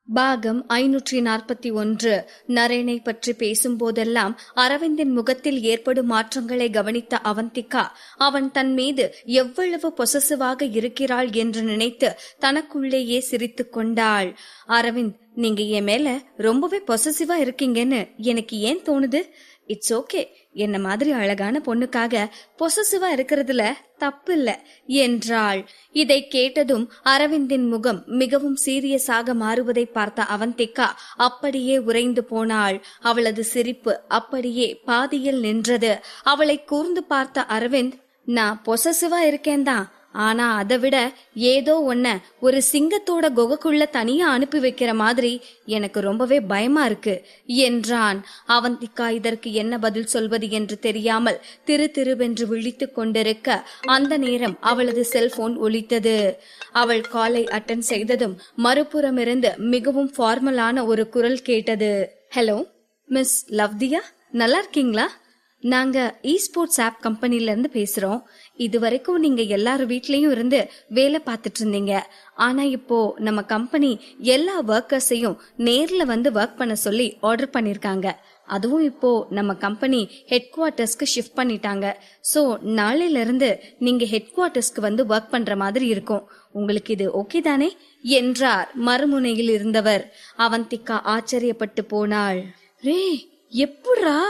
பாகம் 541. நரேனை பற்றி பேசும்போதெல்லாம் அரவிந்தின் முகத்தில் ஏற்படும் மாற்றங்களை கவனித்த அவந்திகா அவன் தன் மீது எவ்வளவு பொசசிவாக இருக்கிறாள் என்று நினைத்து தனக்குள்ளேயே சிரித்து கொண்டாள். அரவிந்த், நீங்க என் மேல ரொம்பவே பொசசிவா இருக்கீங்கன்னு எனக்கு ஏன் தோணுது? இட்ஸ் ஓகே, என்ன மாதிரி அழகான பொண்ணுக்காக பொசசிவா இருக்கிறதுல தப்பு இல்ல என்றாள். இதை கேட்டதும் அரவிந்தின் முகம் மிகவும் சீரியஸாக மாறுவதை பார்த்த அவந்திகா அப்படியே உறைந்து போனாள். அவளது சிரிப்பு அப்படியே பாதியில் நின்றது. அவளை கூர்ந்து பார்த்த அரவிந்த், நான் பொசசிவா இருக்கேன்தான், ஆனா அதை விட ஏதோ ஒரு சிங்கத்தோட குகைக்குள்ள தனியா அனுப்பி வைக்கிற மாதிரி எனக்கு ரொம்பவே பயமா இருக்கு என்றான். அவந்திகா இதற்கு என்ன பதில் சொல்வது என்று தெரியாமல் திருவென்று விழித்து கொண்டிருக்க அந்த நேரம் அவளது செல்போன் ஒலித்தது. அவள் காலை அட்டன் செய்ததும் மறுபுறமிருந்து மிகவும் ஃபார்மலான ஒரு குரல் கேட்டது. ஹலோ மிஸ் லவ்தியா, நல்லா இருக்கீங்களா? நாங்க ஸ்போர்ட்ஸ் ஆப் கம்பெனில இருந்து பேசுறோம். இதுவரைக்கும் நீங்க எல்லாரும் வீட்லயும் இருந்து வேலை பார்த்துட்டு இருந்தீங்க. ஆனா இப்போ நம்ம கம்பெனி எல்லா ஒர்க்கர்ஸையும் நேர்ல வந்து ஒர்க் பண்ண சொல்லி ஆர்டர் பண்ணிருக்காங்க. அதுவும் இப்போ நம்ம கம்பெனி ஹெட் குவார்ட்டர்ஸ்க்கு ஷிஃப்ட் பண்ணிட்டாங்க. சோ நாளையில இருந்து நீங்க ஹெட் குவார்ட்டர்ஸ்க்கு வந்து ஒர்க் பண்ற மாதிரி இருக்கும். உங்களுக்கு இது ஓகே தானே என்றார் மறுமுனையில் இருந்தவர். அவந்திகா ஆச்சரியப்பட்டு போனாள். ரே, எப்புட்ரா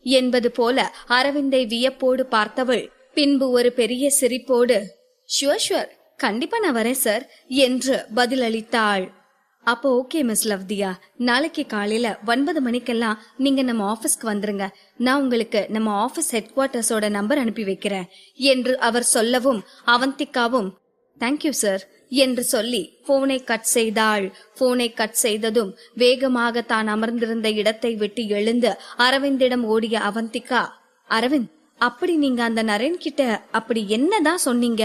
என்பது போல அரவிந்தை வியப்போடு பார்த்தவள் பின்பு ஒரு பெரிய சிரிப்போடு, ஷுவர், கண்டிப்பா நான் வரேன் சார் என்று பதிலளித்தாள். அப்போ ஓகே மிஸ் லவ்தியா, நாளைக்கு காலையில 9 மணிக்கெல்லாம் நீங்க நம்ம ஆபீஸ்க்கு வந்துருங்க. நான் உங்களுக்கு நம்ம ஆபீஸ் ஹெட் குவார்ட்டர்ஸோட நம்பர் அனுப்பி வைக்கிறேன் என்று அவர் சொல்லவும் அவந்திகாவும் தேங்க்யூ சார் என்று சொல்லி போனை கட் செய்தாள். போனை கட் செய்ததும் வேகமாக தான் அமர்ந்திருந்த இடத்தை விட்டு எழுந்து அரவிந்திடம் ஓடிய அவந்திகா, அரவிந்த், அப்படி நீங்க அந்த நரேன் கிட்ட அப்படி என்னதான் சொன்னீங்க?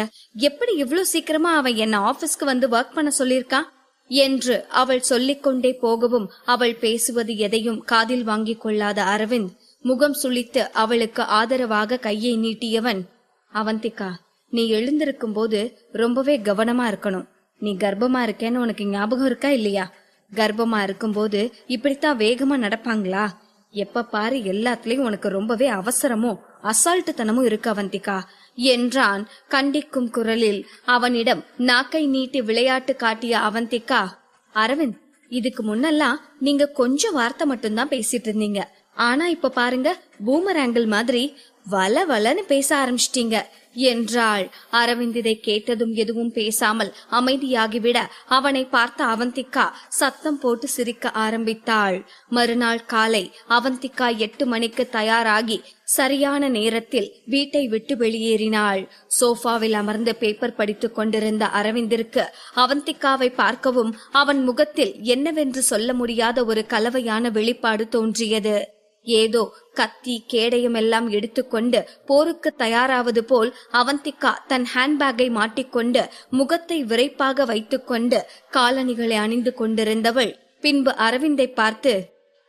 எப்படி இவ்வளவு சீக்கிரமா அவன் என்ன ஆபீஸ்க்கு வந்து ஒர்க் பண்ண சொல்லிருக்கான் என்று அவள் சொல்லிக் கொண்டே போகவும் அவள் பேசுவது எதையும் காதில் வாங்கிக் கொள்ளாத அரவிந்த் முகம் சுளித்து அவளுக்கு ஆதரவாக கையை நீட்டியவன், அவந்திகா, நீ எழுந்திருக்கும் போது ரொம்பவே கவனமா இருக்கணும். நீ கர்ப்பமா இருக்கேன்னு உனக்கு ஞாபகம் இருக்கா இல்லையா? கர்ப்பமா இருக்கும் போது இப்படித்தான் வேகமா நடப்பாங்களா? எப்ப பாரு எல்லாத்துலயும் உனக்கு ரொம்பவே அவசரமும் அசால்ட்டு தனமும் இருக்கு அவந்திகா என்றான் கண்டிக்கும் குரலில். அவனிடம் நாக்கை நீட்டி விளையாட்டு காட்டிய அவந்திகா, அரவிந்த், இதுக்கு முன்னெல்லாம் நீங்க கொஞ்சம் வார்த்தை மட்டும்தான் பேசிட்டு இருந்தீங்க. ஆனா இப்ப பாருங்க, பூமராங்கிள் மாதிரி வளன்னு பேச ஆரம்பிச்சிட்டீங்க என்றாள். அரவிந்த் இதை கேட்டதும் எதுவும் பேசாமல் அமைதியாகிவிட அவனை பார்த்த அவந்திகா சத்தம் போட்டு சிரிக்க ஆரம்பித்தாள். மறுநாள் காலை அவந்திகா 8 மணிக்கு தயாராகி சரியான நேரத்தில் வீட்டை விட்டு வெளியேறினாள். சோஃபாவில் அமர்ந்து பேப்பர் படித்துக் கொண்டிருந்த அரவிந்திற்கு அவந்திகாவை பார்க்கவும் அவன் முகத்தில் என்னவென்று சொல்ல முடியாத ஒரு கலவையான வெளிப்பாடு தோன்றியது. ஏதோ கத்தி கேடயம் எல்லாம் எடுத்துக்கொண்டு போருக்கு தயாராவது போல் அவந்திகா தன் ஹேண்ட்பேக்கை மாட்டிக்கொண்டு முகத்தை விரைப்பாக வைத்துக்கொண்டு காலணிகளை அணிந்து கொண்டிருந்தவள் பின்பு அரவிந்தை பார்த்து,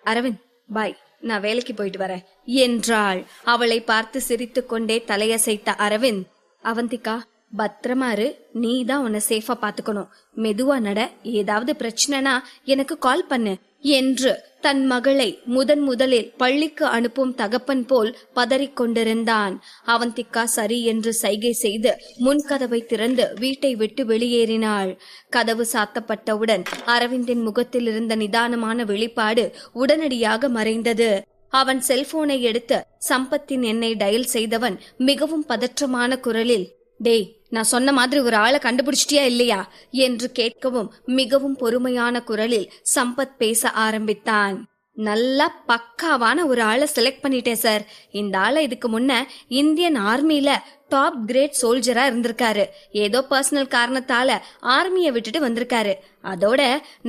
அரவிந்த் பாய், நான் வேலைக்கு போயிட்டு வரேன் என்றாள். அவளை பார்த்து சிரித்து கொண்டே தலையசைத்த அரவிந்த், அவந்திகா, பத்திரமா இரு, நீ தான் உன்னை சேஃபா பாத்துக்கணும். மெதுவா நட, ஏதாவது பிரச்சனைனா எனக்கு கால் பண்ணு என்று தன் மகளை முதலில் பள்ளிக்கு அனுப்பும் தகப்பன் போல் பதறிக்கொண்டிருந்தான். அவந்திகா சரி என்று சைகை செய்து முன்கதவை திறந்து வீட்டை விட்டு வெளியேறினாள். கதவு சாத்தப்பட்டவுடன் அரவிந்தின் முகத்தில் இருந்த நிதானமான வெளிப்பாடு உடனடியாக மறைந்தது. அவன் செல்போனை எடுத்து சம்பத்தின் எண்ணை டயல் செய்தவன் மிகவும் பதற்றமான குரலில், டேய், நான் சொன்ன மாதிரி ஒரு ஆளை கண்டுபிடிச்சிட்டியா இல்லையா என்று கேட்கவும் மிகவும் பொறுமையான குரலில் சம்பத் பேச ஆரம்பித்தான். நல்லா பக்காவான ஒரு ஆளை செலக்ட் பண்ணிட்டேன் சார். இந்த ஆளை இதுக்கு முன்ன இந்தியன் ஆர்மில டாப் கிரேட் சோல்ஜரா இருந்திருக்காரு. ஏதோ பர்சனல் காரணத்தால ஆர்மியை விட்டுட்டு வந்திருக்காரு. அதோட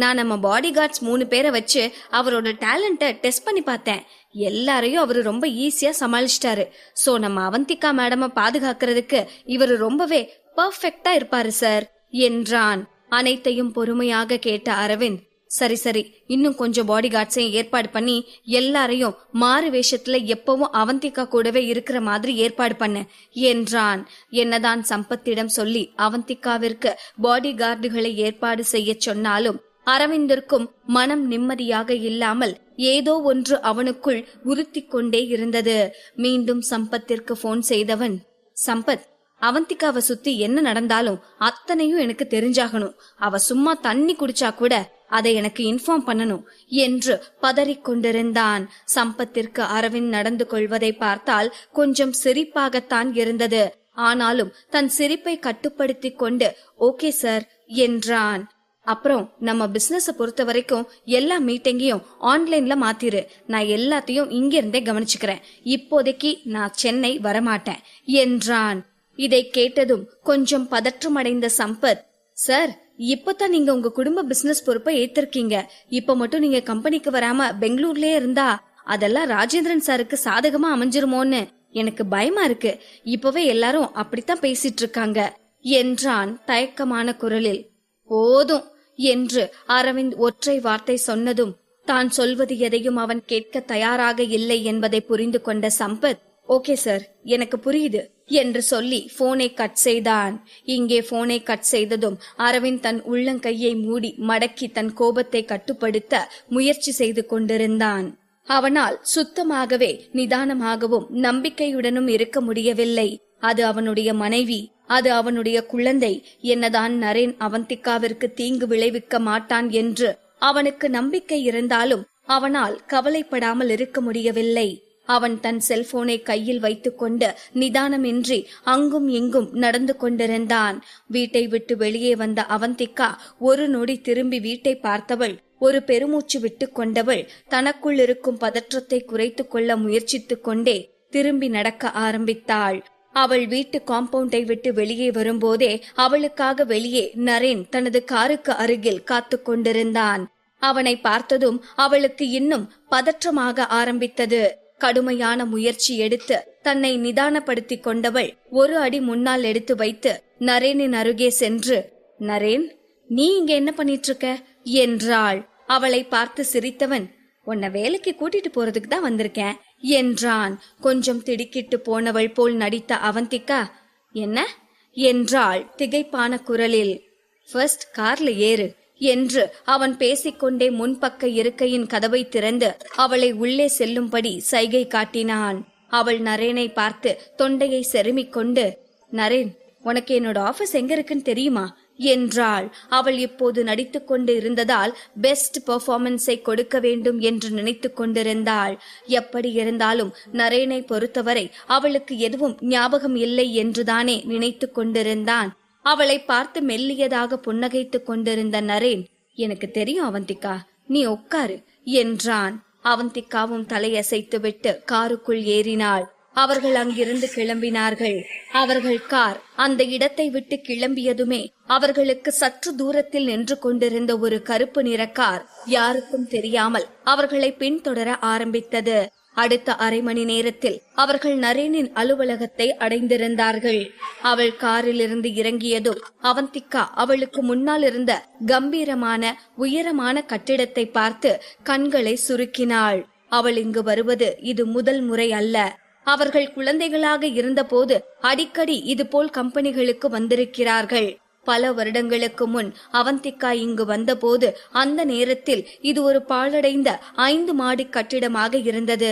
நான் நம்ம பாடி கார்ட்ஸ் 3 பேரை வச்சு அவரோட டேலண்ட்டை டெஸ்ட் பண்ணி பார்த்தேன். எல்லாரையும் அவரு ரொம்ப ஈஸியா சமாளிச்சிட்டாரு. சோ நம்ம அவந்திகா மேடம பாதுகாக்கிறதுக்கு இவரு ரொம்பவே பர்ஃபெக்டா இருப்பாரு சார் என்றான். அனைத்தையும் பொறுமையாக கேட்ட அரவிந்த், சரி, இன்னும் கொஞ்சம் பாடி கார்ட்ஸையும் ஏற்பாடு பண்ணி எல்லாரையும் மாறு வேஷத்துல எப்பவும் அவந்திகா கூடவே இருக்கிற மாதிரி ஏற்பாடு பண்ண என்றான். என்னதான் சம்பத்திடம் சொல்லி அவந்திகாவிற்கு பாடி கார்டுகளை ஏற்பாடு செய்ய சொன்னாலும் அரவிந்திற்கும் மனம் நிம்மதியாக இல்லாமல் ஏதோ ஒன்று அவனுக்குள் உறுத்திக் கொண்டே இருந்தது. மீண்டும் சம்பத்திற்கு போன் செய்தவன், சம்பத், அவந்திகாவை சுத்தி என்ன நடந்தாலும் அத்தனையும் எனக்கு தெரிஞ்சாகணும். அவ சும்மா தண்ணி குடிச்சா கூட அதை எனக்கு இன்ஃபார்ம் பண்ணணும் என்று பதறிக்கொண்டிருந்தான். சம்பத்திற்கு அரவிந்த் நடந்து கொள்வதை பார்த்தால் கொஞ்சம் சிரிப்பாகத்தான் இருந்தது. ஆனாலும் தன் சிரிப்பை கட்டுப்படுத்தி கொண்டு ஓகே சார் என்றான். அப்புறம் நம்ம பிசினஸ பொறுத்த வரைக்கும் எல்லா மீட்டிங்கையும் ஆன்லைன்ல மாத்திரு. நான் எல்லாத்தையும் இங்கிருந்தே கவனிச்சுக்கிறேன். இப்போதைக்கு நான் சென்னை வரமாட்டேன் என்றான். இதை கேட்டதும் கொஞ்சம் பதற்றமடைந்த சம்பத், சார், இப்பதான் நீங்க உங்க குடும்ப பிசினஸ் பொறுப்பை ஏத்திருக்கீங்க. இப்ப மட்டும் நீங்க கம்பெனிக்கு வராம பெங்களூர்லயே இருந்தா அதெல்லாம் ராஜேந்திரன் சாருக்கு சாதகமா அமைஞ்சிருமோன்னு எனக்கு பயமா இருக்கு. இப்பவே எல்லாரும் அப்படித்தான் பேசிட்டு இருக்காங்க என்றான் தயக்கமான குரலில். போதும் என்று அரவிந்த் ஒற்றை வார்த்தை சொன்னதும் தான் சொல்வது எதையும் அவன் கேட்க தயாராக இல்லை என்பதை புரிந்து கொண்ட சம்பத், ஓகே சார், எனக்கு புரியுது என்று சொல்லி போனை கட் செய்தான். இங்கே போனை கட் செய்ததும் அரவிந்த் தன் உள்ளங்கையை மூடி மடக்கி தன் கோபத்தை கட்டுப்படுத்த முயற்சி செய்து கொண்டிருந்தான். அவனால் சுத்தமாகவே நிதானமாகவும் நம்பிக்கையுடனும் இருக்க முடியவில்லை. அது அவனுடைய மனைவி, அது அவனுடைய குழந்தை. என்னதான் நரேன் அவந்திகாவிற்கு தீங்கு விளைவிக்க மாட்டான் என்று அவனுக்கு நம்பிக்கை இருந்தாலும் அவனால் கவலைப்படாமல் இருக்க முடியவில்லை. அவன் தன் செல்போனை கையில் வைத்துக் கொண்டு நிதானமின்றி அங்கும் இங்கும் நடந்து கொண்டிருந்தான். வீட்டை விட்டு வெளியே வந்த அவந்திகா ஒரு நொடி திரும்பி வீட்டை பார்த்தவள் ஒரு பெருமூச்சு விட்டு கொண்டவள் தனக்குள் இருக்கும் பதற்றத்தை குறைத்துக் கொள்ள முயற்சித்துக் கொண்டே திரும்பி நடக்க ஆரம்பித்தாள். அவள் வீட்டு காம்பவுண்டை விட்டு வெளியே வரும்போதே அவளுக்காக வெளியே நரேன் தனது காருக்கு அருகில் காத்து கொண்டிருந்தான். அவனை பார்த்ததும் அவளுக்கு இன்னும் பதற்றமாக ஆரம்பித்தது. கடுமையான முயற்சி எடுத்து தன்னை நிதானப்படுத்திக் கொண்டவள் ஒரு அடி முன்னால் எடுத்து வைத்து நரேனின் அருகே சென்று, நரேன், நீ இங்க என்ன பண்ணிட்டு இருக்க என்றாள். அவளை பார்த்து சிரித்தவன், உன்னை வேலைக்கு கூட்டிட்டு போறதுக்கு தான் வந்திருக்கேன் என்றான். கொஞ்சம் திடுக்கிட்டு போனவள் போல் நடித்த அவந்திகா, என்ன என்றாள் திகைப்பான குரலில். ஃபர்ஸ்ட் கார்ல ஏறு என்று அவன் பேசிக்கொண்டே முன்பக்க இருக்கையின் கதவை திறந்து அவளை உள்ளே செல்லும்படி சைகை காட்டினான். அவள் நரேனை பார்த்து தொண்டையை செருமிக் கொண்டு, நரேன், உனக்கு என்னோட ஆபீஸ் எங்க இருக்குன்னு தெரியுமா என்றாள். அவள் இப்போது நடித்துக் கொண்டு இருந்ததால் பெஸ்ட் பெர்ஃபார்மன்ஸை கொடுக்க வேண்டும் என்று நினைத்து கொண்டிருந்தாள். எப்படி இருந்தாலும் நரேனை பொறுத்தவரை அவளுக்கு எதுவும் ஞாபகம் இல்லை என்றுதானே நினைத்து கொண்டிருந்தான். அவளை பார்த்து மெல்லியதாக புன்னகைத்துக் கொண்டிருந்த நரேன், எனக்கு தெரியும் அவந்திகா, நீ உட்காரு என்றான். அவந்திகாவும் தலையசைத்து விட்டு காருக்குள் ஏறினாள். அவர்கள் அங்கிருந்து கிளம்பினார்கள். அவர்கள் கார் அந்த இடத்தை விட்டு கிளம்பியதுமே அவர்களுக்கு சற்று தூரத்தில் நின்று கொண்டிருந்த ஒரு கருப்பு நிற கார் யாருக்கும் தெரியாமல் அவர்களை பின்தொடர ஆரம்பித்தது. அடுத்த அரை மணி நேரத்தில் அவர்கள் நரேனின் அலுவலகத்தை அடைந்திருந்தார்கள். அவள் காரிலிருந்து இறங்கியதும் அவந்திகா அவளுக்கு முன்னால் இருந்த கம்பீரமான உயரமான கட்டிடத்தை பார்த்து கண்களை சுருக்கினாள். அவள் இங்கு வருவது இது முதல் முறை அல்ல. அவர்கள் குழந்தைகளாக இருந்தபோது அடிக்கடி இதுபோல் கம்பெனிகளுக்கு வந்திருக்கிறார்கள். பல வருடங்களுக்கு முன் அவந்திகா இங்கு வந்தபோது அந்த நேரத்தில் இது ஒரு பாழடைந்த 5 மாடி கட்டிடமாக இருந்தது.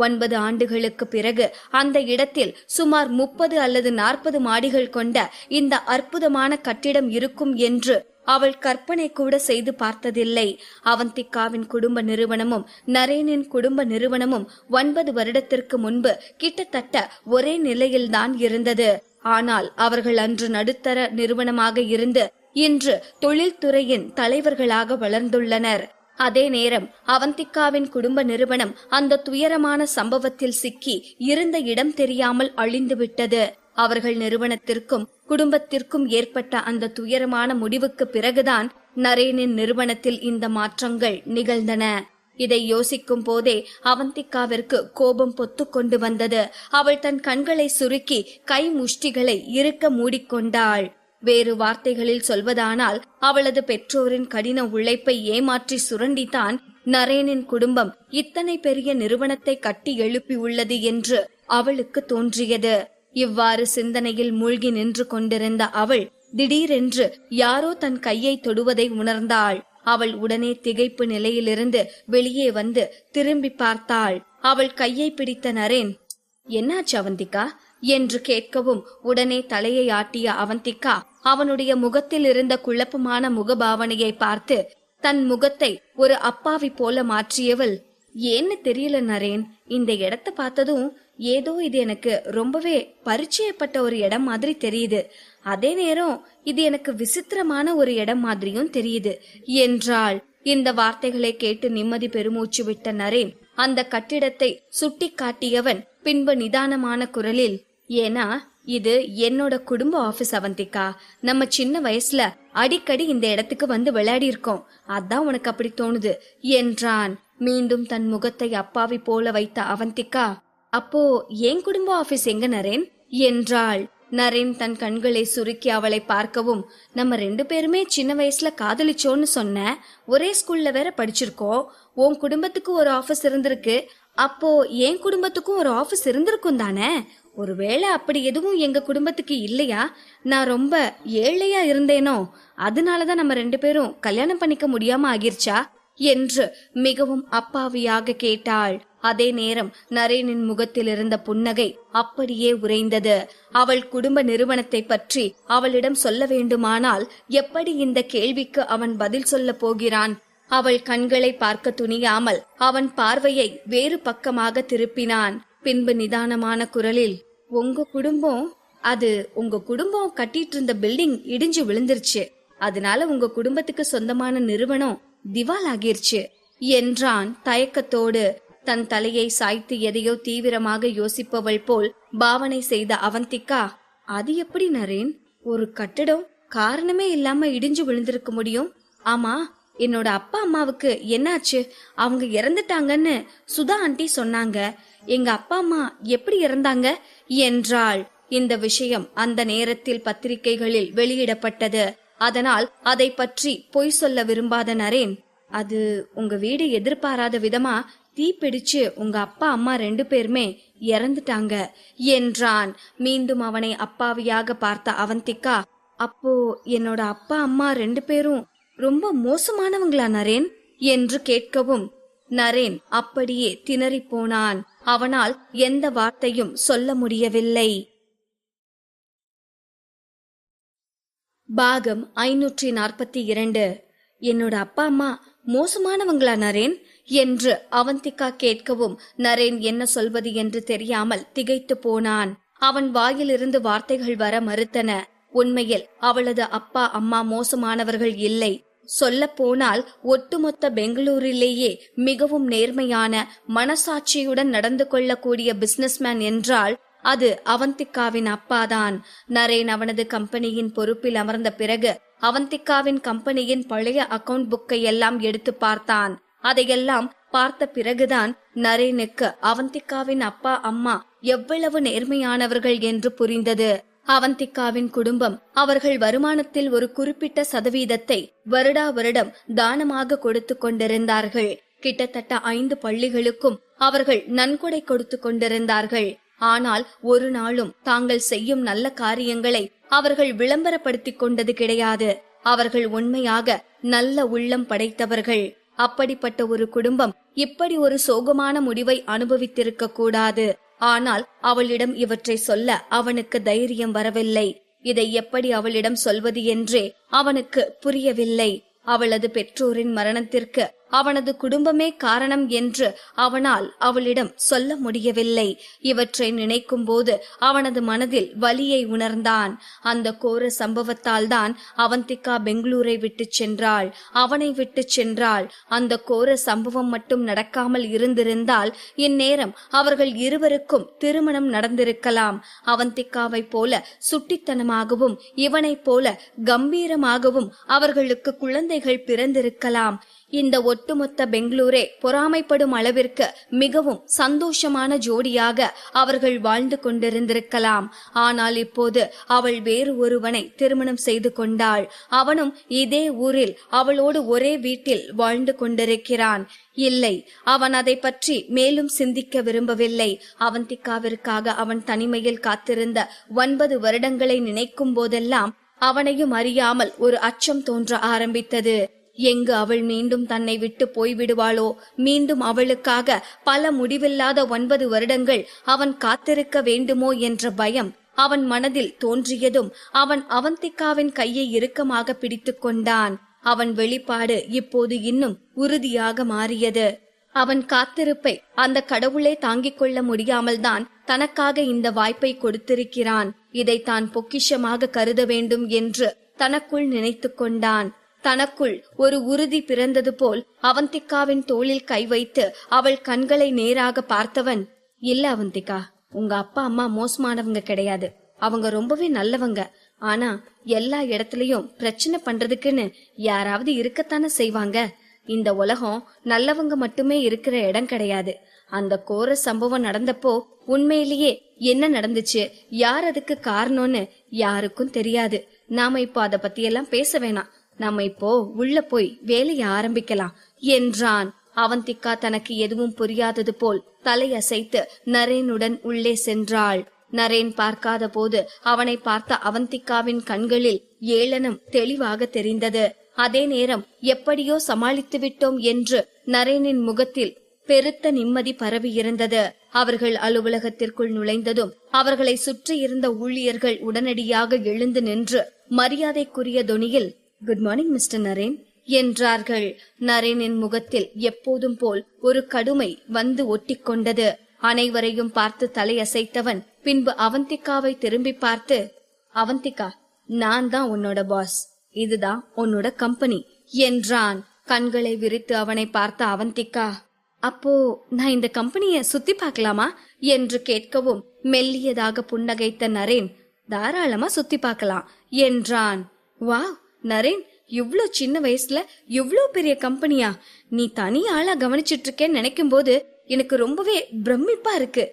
9 ஆண்டுகளுக்கு பிறகு அந்த இடத்தில் சுமார் 30 அல்லது 40 மாடிகள் கொண்ட இந்த அற்புதமான கட்டிடம் இருக்கும் என்று அவள் கற்பனை கூட செய்து பார்த்ததில்லை. அவந்திகாவின் குடும்ப நிறுவனமும் நரேனின் குடும்ப நிறுவனமும் 9 வருடத்திற்கு முன்பு கிட்டத்தட்ட ஒரே நிலையில்தான் இருந்தது. ஆனால் அவர்கள் அன்று நடுத்தர நிறுவனமாக இருந்து இன்று தொழில்துறையின் தலைவர்களாக வளர்ந்துள்ளனர். அதே நேரம் அவந்திகாவின் குடும்ப நிறுவனம் அந்த துயரமான சம்பவத்தில் சிக்கி இருந்த இடம் தெரியாமல் அழிந்துவிட்டது. அவர்கள் நிறுவனத்திற்கும் குடும்பத்திற்கும் ஏற்பட்ட அந்த துயரமான முடிவுக்கு பிறகுதான் நரேனின் நிறுவனத்தில் இந்த மாற்றங்கள் நிகழ்ந்தன. இதை யோசிக்கும் போதே அவந்திகாவிற்கு கோபம் பொத்து கொண்டு வந்தது. அவள் தன் கண்களை சுருக்கி கை முஷ்டிகளை இறுக்க மூடிக்கொண்டாள். வேறு வார்த்தைகளில் சொல்வதானால் அவளது பெற்றோரின் கடின உழைப்பை ஏமாற்றி சுரண்டித்தான் நரேனின் குடும்பம் இத்தனை பெரிய நிறுவனத்தை கட்டி எழுப்பி உள்ளது என்று அவளுக்கு தோன்றியது. இவ்வாறு சிந்தனையில் மூழ்கி நின்று கொண்டிருந்த அவள் திடீரென்று யாரோ தன் கையை தொடுவதை உணர்ந்தாள். அவள் உடனே திகைப்பு நிலையிலிருந்து வெளியே வந்து திரும்பி பார்த்தாள். அவள் கையை பிடித்த நரேன், என்னாச்சு அவந்திகா என்று கேட்கவும் உடனே தலையை ஆட்டிய அவந்திகா அவனுடைய முகத்தில் இருந்த குழப்பமான முகபாவனையை பார்த்து தன் முகத்தை ஒரு அப்பாவி போல மாற்றியவள், ஏன்னு தெரியல நரேன், இந்த இடத்த பார்த்ததும் ஏதோ இது எனக்கு ரொம்பவே பரிச்சயப்பட்ட ஒரு இடம் மாதிரி தெரியுது. அதே நேரம் இது எனக்கு விசித்திரமான ஒரு இடம் மாதிரியும் தெரியுது என்றாள். இந்த வார்த்தைகளை கேட்டு நிம்மதி பெருமூச்சு விட்ட நரேன் அந்த கட்டிடத்தை சுட்டி காட்டியவன் பின்பு நிதானமான குரலில், ஏன்னா இது என்னோட குடும்ப ஆபீஸ் அவந்திகா. நம்ம சின்ன வயசுல அடிக்கடி இந்த இடத்துக்கு வந்து விளையாடி இருக்கோம், அதான் உனக்கு அப்படி தோணுது என்றான். மீண்டும் தன் முகத்தை அப்பாவி போல வைத்த அவந்திகா, அப்போ என் குடும்ப ஆபீஸ் எங்க நரேன் என்றாள். நரேன் தன் கண்களை சுருக்கி அவளை பார்க்கவும், நம்ம 2 பேருமே சின்ன வயசுல காதலிச்சோன்னு சொன்ன, ஒரே ஸ்கூல்ல வேற படிச்சிருக்கோம், உன் குடும்பத்துக்கு ஒரு ஆபீஸ் இருந்திருக்கு, அப்போ என் குடும்பத்துக்கும் ஒரு ஆபீஸ் இருந்திருக்கும் தானே? ஒருவேளை அப்படி எதுவும் எங்க குடும்பத்துக்கு இல்லையா? நான் ரொம்ப ஏழையா இருந்தேனோ, அதனாலதான் நம்ம 2 பேரும் கல்யாணம் பண்ணிக்க முடியாம ஆகிருச்சா என்று மிகவும் அப்பாவியாக கேட்டாள். அதே நேரம் நரேனின் முகத்தில் இருந்த புன்னகை அப்படியே உறைந்தது. அவள் குடும்ப நிறுவனத்தை பற்றி அவளிடம் சொல்ல வேண்டுமானால் எப்படி இந்த கேள்விக்கு அவன் பதில் சொல்ல போகிறான்? அவள் கண்களை பார்க்க துணியாமல் அவன் பார்வையை வேறு பக்கமாக திருப்பினான். பின்பு நிதானமான குரலில், உங்க குடும்பம் கட்டிட்டு இருந்த பில்டிங் இடிஞ்சு விழுந்துருச்சு, அதனால உங்க குடும்பத்துக்கு சொந்தமான நிறுவனம் திவால் ஆகிருச்சு என்றான் தயக்கத்தோடு. தன் தலையை சாய்த்து எதையோ தீவிரமாக யோசிப்பவள் போல் பாவனை செய்த அவந்திகா, அது எப்படி நரேன், ஒரு கட்டிடம் காரணமே இல்லாம இடிஞ்சு விழுந்திருக்க முடியும்? ஆமா, என்னோட அப்பா அம்மாவுக்கு என்னாச்சு? அவங்க இறந்துட்டாங்கன்னு சுதா ஆண்டி சொன்னாங்க. எங்க அப்பா அம்மா எப்படி இறந்தாங்க என்றாள். இந்த விஷயம் அந்த நேரத்தில் பத்திரிகைகளில் வெளியிடப்பட்டது. அதனால் அதை பற்றி பொய் சொல்ல விரும்பாத நரேன், அது உங்க வீடு எதிர்பாராத விதமா தீப்பிடிச்சு உங்க அப்பா அம்மா 2 பேருமே இறந்துட்டாங்க என்றான். மீண்டும் அவனை அப்பாவியாக பார்த்த அவந்திகா, அப்போ என்னோட அப்பா அம்மா 2 பேரும் ரொம்ப மோசமானவங்களா நரேன் என்று கேட்கவும் நரேன் அப்படியே திணறி போனான். அவனால் எந்த வார்த்தையும் சொல்ல முடியவில்லை. பாகம் 542. என்னோட அப்பா அம்மா மோசமானவங்களா நரேன் என்று அவந்திகா கேட்கவும் நரேன் என்ன சொல்வது என்று தெரியாமல் திகைத்து போனான். அவன் வாயிலிருந்து வார்த்தைகள் வர மறுத்தன. உண்மையில் அவளது அப்பா அம்மா மோசமானவர்கள் இல்லை. சொல்ல போனால் ஒட்டுமொத்த பெங்களூரிலேயே மிகவும் நேர்மையான மனசாட்சியுடன் நடந்து கொள்ளக்கூடிய பிசினஸ்மேன் என்றால் அது அவந்திகாவின் அப்பாதான். நரேன் அவனது கம்பெனியின் பொறுப்பில் அமர்ந்த பிறகு அவந்திகாவின் கம்பெனியின் பழைய அக்கவுண்ட் புக்கை எல்லாம் எடுத்து பார்த்தான். அதையெல்லாம் பார்த்த பிறகுதான் நரேனுக்கு அவந்திகாவின் அப்பா அம்மா எவ்வளவு நேர்மையானவர்கள் என்று புரிந்தது. அவந்திகாவின் குடும்பம் அவர்கள் வருமானத்தில் ஒரு குறிப்பிட்ட சதவீதத்தை வருடா வருடம் தானமாக கொடுத்து கொண்டிருந்தார்கள். கிட்டத்தட்ட 5 பள்ளிகளுக்கும் அவர்கள் நன்கொடை கொடுத்து கொண்டிருந்தார்கள். ஆனால் ஒரு நாளும் தாங்கள் செய்யும் நல்ல காரியங்களை அவர்கள் விளம்பரப்படுத்திக் கொண்டது கிடையாது. அவர்கள் உண்மையாக நல்ல உள்ளம் படைத்தவர்கள். அப்படிப்பட்ட ஒரு குடும்பம் இப்படி ஒரு சோகமான முடிவை அனுபவித்திருக்க கூடாது. ஆனால் அவளிடம் இவற்றை சொல்ல அவனுக்கு தைரியம் வரவில்லை. இதை எப்படி அவளிடம் சொல்வது என்றே அவனுக்கு புரியவில்லை. அவளது பெற்றோரின் மரணத்திற்கு அவனது குடும்பமே காரணம் என்று அவனால் அவளிடம் சொல்ல முடியவில்லை. இவற்றை நினைக்கும் போது அவனது மனதில் வலியை உணர்ந்தான். அந்த கோர சம்பவத்தால் தான் அவந்திகா பெங்களூரை விட்டு சென்றாள், அவனை விட்டு சென்றாள். அந்த கோர சம்பவம் மட்டும் நடக்காமல் இருந்திருந்தால் இந்நேரம் அவர்கள் இருவருக்கும் திருமணம் நடந்திருக்கலாம். அவந்திகாவை போல சுட்டித்தனமாகவும் இவனைப் போல கம்பீரமாகவும் அவர்களுக்கு குழந்தைகள் பிறந்திருக்கலாம். இந்த ஒட்டுமொத்த பெங்களூரே பொறாமைப்படும் அளவிற்கு மிகவும் சந்தோஷமான ஜோடியாக அவர்கள் வாழ்ந்து கொண்டிருந்திருக்கலாம். ஆனால் இப்போது அவள் வேறு ஒருவனை திருமணம் செய்து கொண்டாள். அவனும் இதே ஊரில் அவளோடு ஒரே வீட்டில் வாழ்ந்து கொண்டிருக்கிறான். இல்லை, அவன் அதை பற்றி மேலும் சிந்திக்க விரும்பவில்லை. அவந்திகாவிற்காக அவன் தனிமையில் காத்திருந்த 9 வருடங்களை நினைக்கும் போதெல்லாம் அவனையும் அறியாமல் ஒரு அச்சம் தோன்ற ஆரம்பித்தது. எங்கு அவள் மீண்டும் தன்னை விட்டு போய்விடுவாளோ, மீண்டும் அவளுக்காக பல முடிவில்லாத 9 வருடங்கள் அவன் காத்திருக்க வேண்டுமோ என்ற பயம் அவன் மனதில் தோன்றியதும் அவன் அவந்திகாவின் கையை இறுக்கமாக பிடித்து கொண்டான். அவன் வெளிப்பாடு இப்போது இன்னும் உறுதியாக மாறியது. அவன் காத்திருப்பை அந்த கடவுளே தாங்கிக் கொள்ள முடியாமல் தான் தனக்காக இந்த வாய்ப்பை கொடுத்திருக்கிறான். இதை தான் பொக்கிஷமாக கருத வேண்டும் என்று தனக்குள் நினைத்து கொண்டான். தனக்குள் ஒரு உறுதி பிறந்தது போல் அவந்திகாவின் தோளில் கை வைத்து அவள் கண்களை நேராக பார்த்தவன், இல்ல அவந்திகா, உங்க அப்பா அம்மா மோசமானவங்க கிடையாது, அவங்க ரொம்பவே நல்லவங்க. ஆனா எல்லா இடத்துலயும் பிரச்சனை பண்றதுக்குன்னு யாராவது இருக்கத்தானே செய்வாங்க. இந்த உலகம் நல்லவங்க மட்டுமே இருக்கிற இடம் கிடையாது. அந்த கோர சம்பவம் நடந்தப்போ உண்மையிலேயே என்ன நடந்துச்சு, யார் அதுக்கு காரணம்னு யாருக்கும் தெரியாது. நாம இப்போ அத பத்தி எல்லாம் பேச வேணாம். நாம இப்போ உள்ள போய் வேலைய ஆரம்பிக்கலாம் என்றான். அவந்திகா தனக்கு எதுவும் புரியாதது போல் தலையசைத்து நரேனுடன் உள்ளே சென்றாள். நரேன் பார்க்காத போது அவனை பார்த்த அவந்திகாவின் கண்களில் ஏளனம் தெளிவாக தெரிந்தது. அதே நேரம் எப்படியோ சமாளித்து விட்டோம் என்று நரேனின் முகத்தில் பெருத்த நிம்மதி பரவி இருந்தது. அவர்கள் அலுவலகத்திற்குள் நுழைந்ததும் அவர்களை சுற்றி இருந்த ஊழியர்கள் உடனடியாக எழுந்து நின்று மரியாதைக்குரிய தொனியில், குட் மார்னிங் மிஸ்டர் நரேன் என்றார்கள். நரேனின் முகத்தில் எப்போதும் போல் ஒரு கடுமை வந்து ஒட்டிக்கொண்டது. அனைவரையும் பார்த்து தலையசைத்தவன் பின்பு அவந்திகாவை திரும்பி பார்த்து, அவந்திகா, நான் தான் உன்னோட பாஸ், இதுதான் உன்னோட கம்பெனி என்றான். கண்களை விரித்து அவனை பார்த்த அவந்திகா, அப்போ நான் இந்த கம்பெனிய சுத்தி பார்க்கலாமா என்று கேட்கவும் மெல்லியதாக புன்னகைத்த நரேன், தாராளமா சுத்தி பார்க்கலாம் என்றான். வாவ் நரேன், இவ்ளோ சின்ன வயசுல இவ்ளோ பெரிய கம்பெனியா? நீ தனி ஆளா கவனிச்சிட்டு இருக்கேன்னு நினைக்கும் போது எனக்கு ரொம்பவே பிரமிப்பா இருக்கு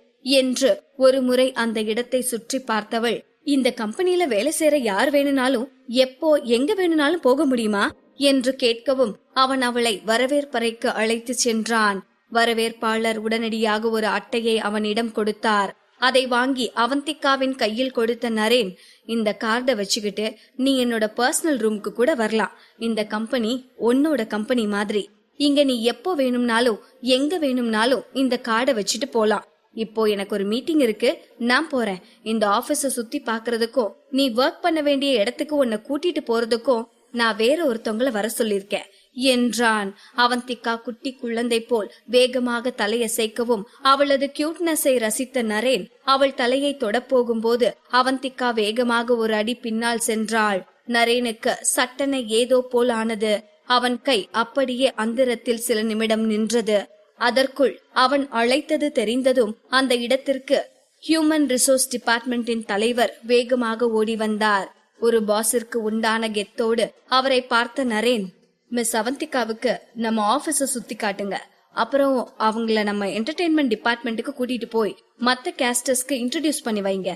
என்று ஒரு முறை அந்த இடத்தை சுற்றி பார்த்தவள், இந்த கம்பெனில வேலை செய்யற யார் வேணும்னாலும் எப்போ எங்க வேணும்னாலும் போக முடியுமா என்று கேட்கவும் அவன் அவளை வரவேற்பறைக்கு அழைத்து சென்றான். வரவேற்பாளர் உடனடியாக ஒரு அட்டையை அவனிடம் கொடுத்தார். அதை வாங்கி அவந்திகாவின் கையில் கொடுத்த நரேன், இந்த கார்டை வச்சுக்கிட்டு நீ என்னோட பர்சனல் ரூமுக்கு கூட வரலாம். இந்த கம்பெனி உன்னோட கம்பெனி மாதிரி. இங்க நீ எப்போ வேணும்னாலும் எங்க வேணும்னாலும் இந்த கார்டை வச்சுட்டு போலாம். இப்போ எனக்கு ஒரு மீட்டிங் இருக்கு, நான் போறேன். இந்த ஆபீஸ சுத்தி பாக்குறதுக்கும் நீ ஒர்க் பண்ண வேண்டிய இடத்துக்கு உன்னை கூட்டிட்டு போறதுக்கும் நான் வேற ஒருத்தவங்கள வர சொல்லிருக்கேன் என்றான். அவந்திகா குட்டி குழந்தை போல் வேகமாக தலையசைக்கவும் அவளது கியூட்னஸை ரசித்த நரேன் அவள் தலையை தொடப்போகும் போது அவந்திகா வேகமாக ஒரு அடி பின்னால் சென்றாள். நரேனுக்கு சட்டென ஏதோ போல் ஆனது. அவன் கை அப்படியே அந்தரத்தில் சில நிமிடம் நின்றது. அதற்குள் அவன் அழைத்தது தெரிந்ததும் அந்த இடத்திற்கு ஹியூமன் ரிசோர்ஸ் டிபார்ட்மெண்டின் தலைவர் வேகமாக ஓடி வந்தார். ஒரு பாஸிற்கு உண்டான கெத்தோடு அவரை பார்த்த நரேன், மிஸ் அவந்திகாவுக்கு நம்ம ஆபீஸ சுத்தி காட்டுங்க, அப்புறம் அவங்கள நம்ம என்டர்டெயின்மெண்ட் டிபார்ட்மெண்ட்டுக்கு கூட்டிட்டு போய் மத்த கேஸ்டர்ஸ்க்கு இன்ட்ரோடியூஸ் பண்ணி வைங்க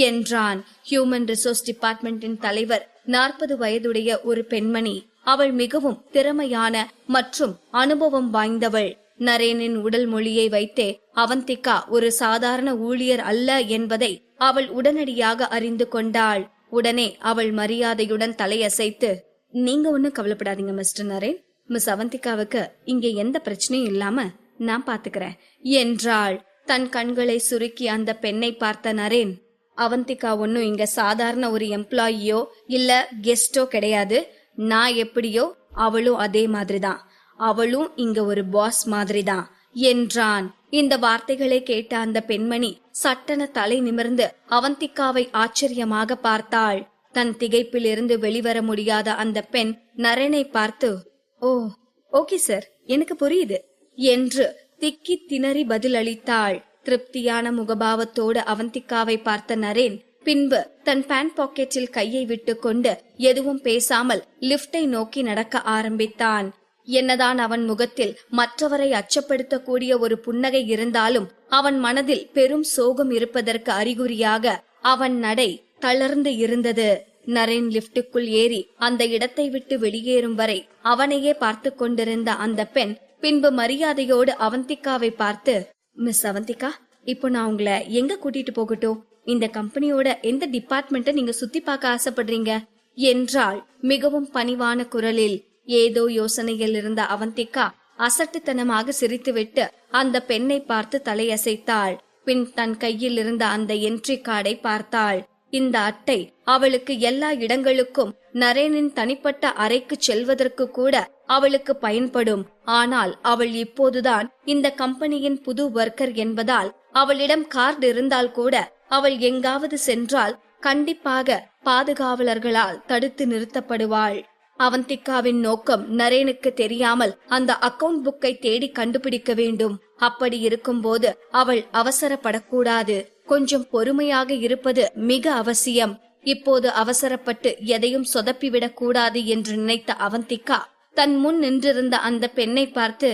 என்றான். ஹியூமன் ரிசோர்ஸ் டிபார்ட்மெண்டின் தலைவர் 40 வயதுடைய ஒரு பெண்மணி. அவள் மிகவும் திறமையான மற்றும் அனுபவம் வாய்ந்தவள். நரேனின் உடல் மொழியை வைத்தே அவந்திகா ஒரு சாதாரண ஊழியர் அல்ல என்பதை அவள் உடனடியாக அறிந்து கொண்டாள். உடனே அவள் மரியாதையுடன் தலையசைத்து, நீங்க ஒன்னும் கவலைப்படாதீங்க மிஸ்டர் நரேன், மிஸ் அவந்திகாவுக்கு இங்க எந்த பிரச்சனையும் இல்லாம நான் பாத்துக்கிறேன் என்றாள். தன் கண்களை சுருக்கி அந்த பெண்ணை பார்த்த நரேன், அவந்திகா ஒன்னும் இங்க சாதாரண ஒரு எம்ப்ளாயியோ இல்ல கெஸ்டோ கிடையாது. நான் எப்படியோ அவளும் அதே மாதிரிதான். அவளும் இங்க ஒரு பாஸ் மாதிரிதான் என்றான். இந்த வார்த்தைகளை கேட்ட அந்த பெண்மணி சட்டென தலை நிமிர்ந்து அவந்திகாவை ஆச்சரியமாக பார்த்தாள். தன் திகைப்பில் இருந்து வெளிவர முடியாத அந்த பெண் நரேனை பார்த்து, ஓ ஓகே சார், எனக்கு புரியுது என்று திக்கி திணறி பதிலளித்தாள். திருப்தியான முகபாவத்தோடு அவந்திகாவை பார்த்த நரேன் பின்பு தன் பேண்ட் பாக்கெட்டில் கையை விட்டு கொண்டு எதுவும் பேசாமல் லிப்டை நோக்கி நடக்க ஆரம்பித்தான். என்னதான் அவன் முகத்தில் மற்றவரை அச்சப்படுத்தக்கூடிய ஒரு புன்னகை இருந்தாலும் அவன் மனதில் பெரும் சோகம் இருப்பதற்கு அறிகுறியாக அவன் நடை தளர்ந்து இருந்தது. நரேன் லிப்டுக்குள் ஏறி அந்த இடத்தை விட்டு வெளியேறும் வரை அவனையே பார்த்து கொண்டிருந்த அந்த பெண் பின்பு மரியாதையோடு அவந்திகாவை பார்த்து, மிஸ் அவந்திகா, இப்போ நான் உங்களை எங்க கூட்டிட்டு போகட்டும்? இந்த கம்பெனியோட எந்த டிபார்ட்மெண்ட்டை நீங்க சுத்தி பார்க்க ஆசைப்படுறீங்க என்றாள் மிகவும் பணிவான குரலில். ஏதோ யோசனையில் இருந்த அவந்திகா அசட்டுத்தனமாக சிரித்துவிட்டு அந்த பெண்ணை பார்த்து தலையசைத்தாள். பின் தன் கையில் இருந்த அந்த என்ட்ரி கார்டை பார்த்தாள். இந்த அட்டை அவளுக்கு எல்லா இடங்களுக்கும், நரேனின் தனிப்பட்ட அறைக்கு செல்வதற்கு கூட அவளுக்கு பயன்படும். ஆனால் அவள் இப்போதுதான் இந்த கம்பெனியின் புது ஒர்க்கர் என்பதால் அவளிடம் கார்டு இருந்தால் கூட அவள் எங்காவது சென்றால் கண்டிப்பாக பாதுகாவலர்களால் தடுத்து நிறுத்தப்படுவாள். அவந்திகாவின் நோக்கம் நரேனுக்கு தெரியாமல் அந்த அக்கவுண்ட் புக்கை தேடி கண்டுபிடிக்க வேண்டும். அப்படி இருக்கும்போது அவள் அவசரப்படக்கூடாது. கொஞ்சம் பொறுமையாக இருப்பது மிக அவசியம். இப்போது அவசரப்பட்டு எதையும் சொதப்பிவிடக் கூடாது என்று நினைத்த அவந்திகா தன் முன் நின்றிருந்த அந்த பெண்ணை பார்த்து,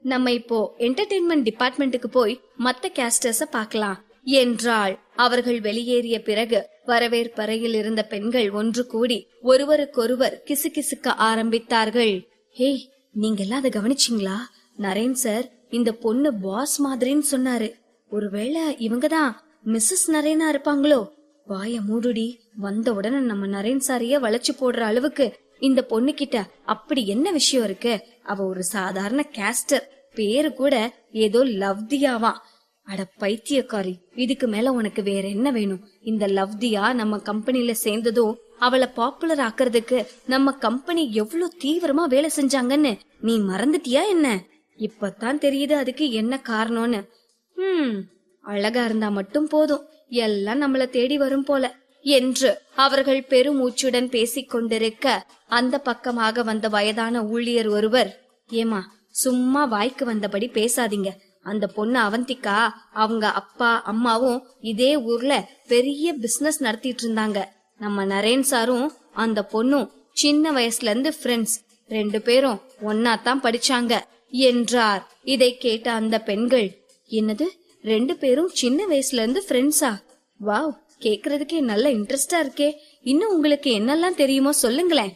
நம்ம இப்போ என்டர்டெயின்மெண்ட் டிபார்ட்மெண்ட்டுக்கு போய் மத்த கேஸ்டர்ஸ பார்க்கலாம் என்றாள். அவர்கள் வெளியேறிய பிறகு வரவேற்பறையில் இருந்த பெண்கள் ஒன்று கூடி ஒருவருக்கொருவர் கிசுகிசுக்க ஆரம்பித்தார்கள். ஹேய், நீங்க எல்லாம் அதை கவனிச்சிங்களா? நரேன் சார் இந்த பொண்ணு பாஸ் மாதிரின்னு சொன்னாரு. ஒருவேளை இவங்கதான் மிஸ்ஸஸ் நரேனா இருப்பாங்களோ? வாய மூடுடி. வந்த உடனே நம்ம நரேன் சாரிய வளைச்சு போடுற அளவுக்கு இந்த பொண்ணு கிட்ட அப்படி என்ன விஷயம் இருக்கு? அவ ஒரு சாதாரண கேஸ்டர். பேரு கூட ஏதோ லவ்தியாவா. அட பைத்தியக்காரி, இதுக்கு மேல உனக்கு வேற என்ன வேணும்? இந்த லவ்தியா நம்ம கம்பெனில சேர்ந்ததும் அவளை பாப்புலர் ஆக்குறதுக்கு நம்ம கம்பெனி எவ்வளவு தீவிரமா வேலை செஞ்சாங்கன்னு நீ மறந்துட்டியா என்ன? இப்பதான் தெரியுது அதுக்கு என்ன காரணம்னு. அழகா இருந்தா மட்டும் போதும், எல்லாம் நம்மள தேடி வரும் போல என்று அவர்கள் பெருமூச்சுடன் பேசிக் கொண்டிருக்க அந்த பக்கமாக வந்த வயதான ஊழியர் ஒருவர், ஏமா சும்மா வாய்க்கு வந்தபடி பேசாதீங்க. அந்த பொண்ணு அவந்திகா அவங்க அப்பா அம்மாவும் இதே ஊர்ல பெரிய பிசினஸ் நடத்திட்டு இருந்தாங்க. நம்ம நரேன் சாரும் அந்த பொண்ணும் சின்ன வயசுல இருந்து ஃப்ரெண்ட்ஸ். 2 பேரும் ஒன்னாத்தான் படிச்சாங்க என்றார். இதை கேட்ட அந்த பெண்கள், என்னது 2 பேரும் சின்ன வயசுல இருந்து ஃப்ரெண்ட்ஸா? வாவ், கேக்குறதுக்கே நல்ல இன்ட்ரெஸ்டா இருக்கே. இன்னும் உங்களுக்கு என்னெல்லாம் தெரியுமோ சொல்லுங்களேன்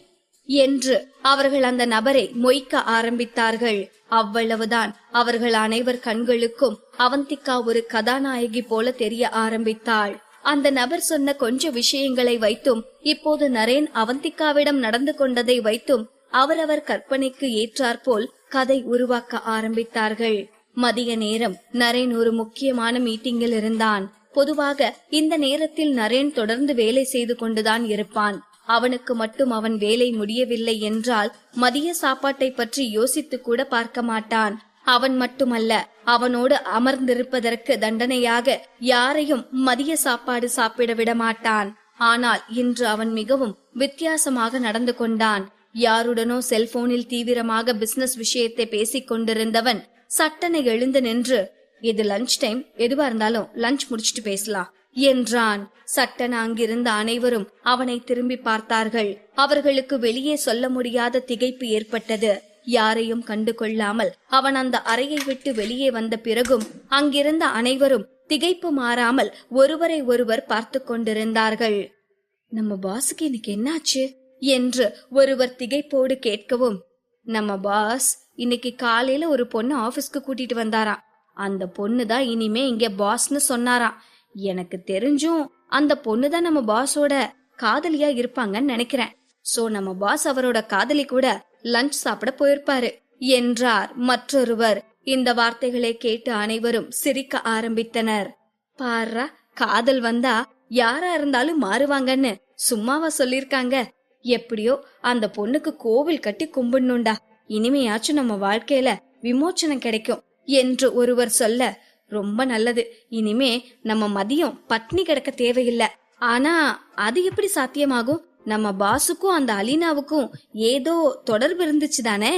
என்று அவர்கள் அந்த நபரை மொய்க்க ஆரம்பித்தார்கள். அவ்வளவுதான். அவர்கள் அனைவர் கண்களுக்கும் அவந்திகா ஒரு கதாநாயகி போல தெரிய ஆரம்பித்தாள். அந்த நபர் சொன்ன கொஞ்ச விஷயங்களை வைத்தும் இப்போது நரேன் அவந்திகாவிடம் நடந்து கொண்டதை வைத்தும் அவரவர் கற்பனைக்கு ஏற்றாற்போல் கதை உருவாக்க ஆரம்பித்தார்கள். மதிய நேரம் நரேன் ஒரு முக்கியமான மீட்டிங்கில் இருந்தான். பொதுவாக இந்த நேரத்தில் நரேன் தொடர்ந்து வேலை செய்து கொண்டுதான் இருப்பான். அவனுக்கு மட்டும் அவன் வேலை முடியவில்லை என்றால் மதிய சாப்பாட்டை பற்றி யோசித்து கூட பார்க்க மாட்டான். அவன் மட்டுமல்ல, அவனோடு அமர்ந்திருப்பதற்கு தண்டனையாக யாரையும் மதிய சாப்பாடு சாப்பிட விட மாட்டான். ஆனால் இன்று அவன் மிகவும் வித்தியாசமாக நடந்து கொண்டான். யாருடனோ செல்போனில் தீவிரமாக பிசினஸ் விஷயத்தை பேசிக் கொண்டிருந்தவன் சட்டனை எழுந்து நின்று, இது லஞ்ச் டைம், எதுவா இருந்தாலும் லஞ்ச் முடிச்சிட்டு பேசலாம் என்றான். சட்டன அங்கிருந்த அனைவரும் அவனை திரும்பி பார்த்தார்கள். அவர்களுக்கு வெளியே சொல்ல முடியாத திகைப்பு ஏற்பட்டது. யாரையும் கண்டு கொள்ளாமல் அவன் அந்த அறையை விட்டு வெளியே வந்த பிறகும் அங்கிருந்த அனைவரும் திகைப்பு மாறாமல் ஒருவரை ஒருவர் பார்த்து கொண்டிருந்தார்கள். நம்ம பாஸுக்கு இன்னைக்கு என்னாச்சு என்று ஒருவர் திகைப்போடு கேட்கவும், நம்ம பாஸ் இன்னைக்கு காலையில ஒரு பொண்ணு ஆபீஸ்க்கு கூட்டிட்டு வந்தாராம். அந்த பொண்ணுதான் இனிமே இங்க பாஸ்னு சொன்னாராம். எனக்கு தெரிஞ்சும் அந்த பொண்ணுதான் நம்ம பாஸோட காதலியா இருப்பாங்கன்னு நினைக்கிறேன். சோ நம்ம பாஸ் அவரோட காதலி கூட லஞ்ச் சாப்பிட போயிருப்பாரு என்றார் மற்றொருவர். இந்த வார்த்தைகளை கேட்டு அனைவரும் சிரிக்க ஆரம்பித்தனர். பாரா, காதல் வந்தா யாரா இருந்தாலும் மாறுவாங்கன்னு சும்மாவா சொல்லிருக்காங்க? எப்படியோ அந்த பொண்ணுக்கு கோவில் கட்டி கும்பிடணும்டா. இனிமையாச்சும் நம்ம வாழ்க்கையில விமோச்சனம் கிடைக்கும் என்று ஒருவர் சொல்ல, ரொம்ப நல்லது, இனிமே நம்ம மதியம் பட்னி கிடக்க தேவையில்லை. ஆனா அது எப்படி சாத்தியமாகும்? நம்ம பாசுக்கும் அந்த அலீனாவுக்கும் ஏதோ தொடர்பு இருந்துச்சுதானே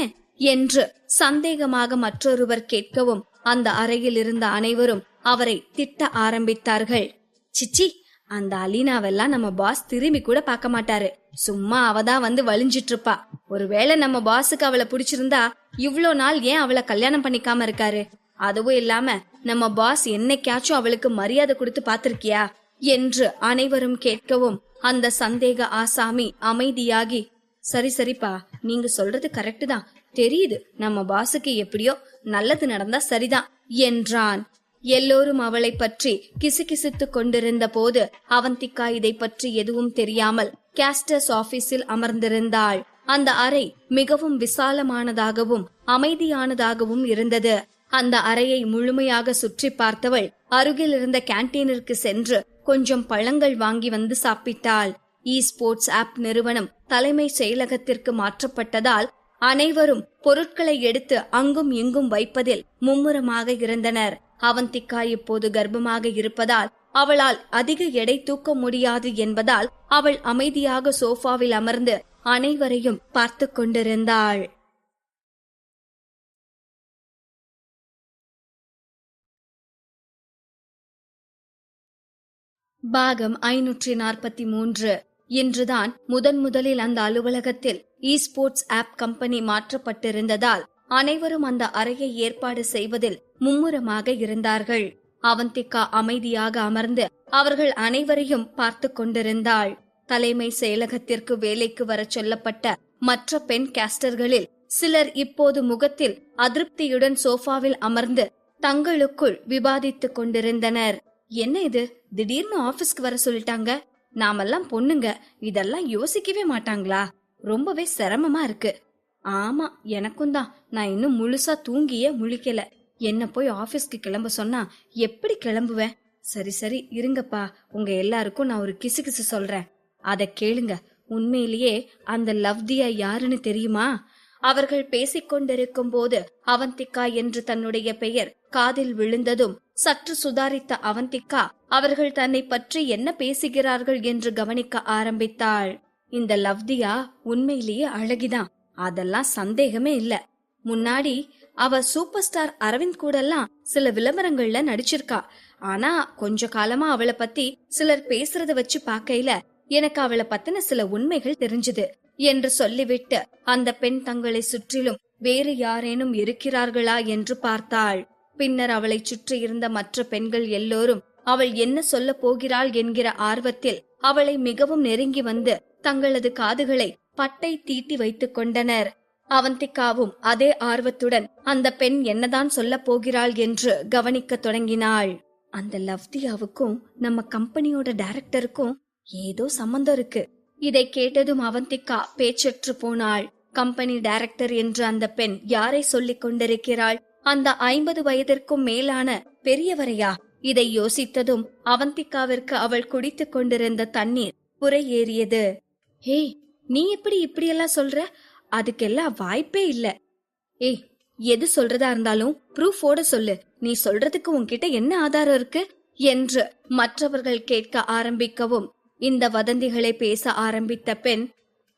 என்று சந்தேகமாக மற்றொருவர் கேட்கவும் அந்த அறையில் இருந்த அனைவரும் அவரை திட்ட ஆரம்பித்தார்கள். சிச்சி, அந்த அலீனாவெல்லாம் நம்ம பாஸ் திரும்பி கூட பார்க்க மாட்டாரு. சும்மா அவதான் வந்து வலிஞ்சிட்டு இருப்பா. ஒருவேளை நம்ம பாஸுக்கு அவளை பிடிச்சிருந்தா இவ்ளோ நாள் ஏன் அவளை கல்யாணம் பண்ணிக்காம இருக்காரு? அதுவும் இல்லாம நம்ம பாஸ் என்னைக்காச்சும் அவளுக்கு மரியாதை கொடுத்து பாத்திருக்கியா என்று அனைவரும் கேட்கவும் அந்த சந்தேக ஆசாமி அமைதியாகி, சரி சரிப்பா, நீங்க சொல்றது கரெக்ட் தான், தெரியுது நம்ம பாஸுக்கு எப்படியோ நல்லது நடந்தா சரிதான் என்றான். எல்லோரும் அவளை பற்றி கிசுகிசுத்து கொண்டிருந்த போது அவந்திகா இதை பற்றி எதுவும் தெரியாமல் கேஸ்டர்ஸ் ஆபீஸில் அமர்ந்திருந்தாள். அந்த அறை மிகவும் விசாலமானதாகவும் அமைதியானதாகவும் இருந்தது. அந்த அறையை முழுமையாக சுற்றி பார்த்தவள் அருகில் இருந்த கேண்டீனிற்கு சென்று கொஞ்சம் பழங்கள் வாங்கி வந்து சாப்பிட்டாள். இ ஸ்போர்ட்ஸ் ஆப் நிறுவனம் தலைமை செயலகத்திற்கு மாற்றப்பட்டதால் அனைவரும் பொருட்களை எடுத்து அங்கும் இங்கும் வைப்பதில் மும்முரமாக இருந்தனர். அவந்திகா இப்போது கர்ப்பமாக இருப்பதால் அவளால் அதிக எடை தூக்க முடியாது என்பதால் அவள் அமைதியாக சோஃபாவில் அமர்ந்து அனைவரையும் பார்த்து கொண்டிருந்தாள். பாகம் 543. இன்றுதான் முதலில் அந்த அலுவலகத்தில் இ ஸ்போர்ட்ஸ் ஆப் கம்பெனி மாற்றப்பட்டிருந்ததால் அனைவரும் அந்த அறையை ஏற்பாடு செய்வதில் மும்முரமாக இருந்தார்கள். அவந்திகா அமைதியாக அமர்ந்து அவர்கள் அனைவரையும் பார்த்து கொண்டிருந்தாள். தலைமை செயலகத்திற்கு வேலைக்கு வர சொல்லப்பட்ட மற்ற பெண் கேஸ்டர்களில் சிலர் இப்போது முகத்தில் அதிருப்தியுடன் சோஃபாவில் அமர்ந்து தங்களுக்குள் விவாதித்துக் கொண்டிருந்தனர். என்ன இது, திடீர்னு ஆபீஸ்க்கு வர சொல்லிட்டாங்க, நாமெல்லாம் பொண்ணுங்க, இதெல்லாம் யோசிக்கவே மாட்டாங்களா? ரொம்பவே சிரமமா இருக்கு. ஆமா, எனக்கும் தான். நான் இன்னும் முழுசா தூங்கியே முழிக்கல. என்ன போய் ஆபீஸ்க்கு கிளம்ப சொன்னா எப்படி கிளம்புவேன்? சரி இருங்கப்பா, உங்க எல்லாருக்கும் நான் ஒரு கிசு சொல்றேன், அத கேளுங்க. உண்மையிலேயே அந்த லவ்தியா யாருன்னு தெரியுமா? அவர்கள் பேசிக்கொண்டிருக்கும் போது அவந்திகா என்று தன்னுடைய பெயர் காதில் விழுந்ததும் சற்று சுதாரித்த அவந்திகா அவர்கள் தன்னை பற்றி என்ன பேசுகிறார்கள் என்று கவனிக்க ஆரம்பித்தாள். இந்த லவ்தியா உண்மையிலேயே அழகிதான், அதெல்லாம் சந்தேகமே இல்ல. முன்னாடி அவ சூப்பர் ஸ்டார் அரவிந்த் கூடலாம் சில விளம்பரங்கள்ல நடிச்சிருக்கா. ஆனா கொஞ்ச காலமா அவளை பத்தி சிலர் பேசுறத வச்சு பார்க்கையில எனக்கு அவளை பத்தின சில உண்மைகள் தெரிஞ்சது என்று சொல்லிவிட்டு அந்த பெண் தங்களை சுற்றிலும் வேறு யாரேனும் இருக்கிறார்களா என்று பார்த்தாள். பின்னர் அவளை சுற்றி இருந்த மற்ற பெண்கள் எல்லோரும் அவள் என்ன சொல்ல போகிறாள் என்கிற ஆர்வத்தில் அவளை மிகவும் நெருங்கி வந்து தங்களது காதுகளை பட்டை தீட்டி வைத்துக் கொண்டனர். அவந்திகாவும் அதே ஆர்வத்துடன் அந்த பெண் என்னதான் சொல்ல போகிறாள் என்று கவனிக்க தொடங்கினாள். அந்த லவ்தியாவுக்கும் நம்ம கம்பெனியோட டைரக்டருக்கும் ஏதோ சம்பந்தம் இருக்கு. இதை கேட்டதும் அவந்திகா பேச்சற்று போனாள். கம்பெனி டைரக்டர் என்று அந்த பெண் யாரை சொல்லிக் கொண்டிருக்கிறாள்? அந்த 50 வயதிற்கும் மேலான பெரியவரையா? இதை யோசித்ததும் அவந்திகாவிற்கு அவள் குடித்துக் கொண்டிருந்த தண்ணீர் புரை ஏறியது. ஹே, நீ எப்படி இப்படியெல்லாம் சொல்ற? அதுக்கெல்லாம் வாய்ப்பே இல்ல. ஏய், எது சொல்றதா இருந்தாலும் ப்ரூஃபோட சொல்லு. நீ சொல்றதுக்கு உன்கிட்ட என்ன ஆதாரம் இருக்கு என்று மற்றவர்கள் கேட்க ஆரம்பிக்கவும் இந்த வதந்திகளை பேச ஆரம்பித்த பெண்,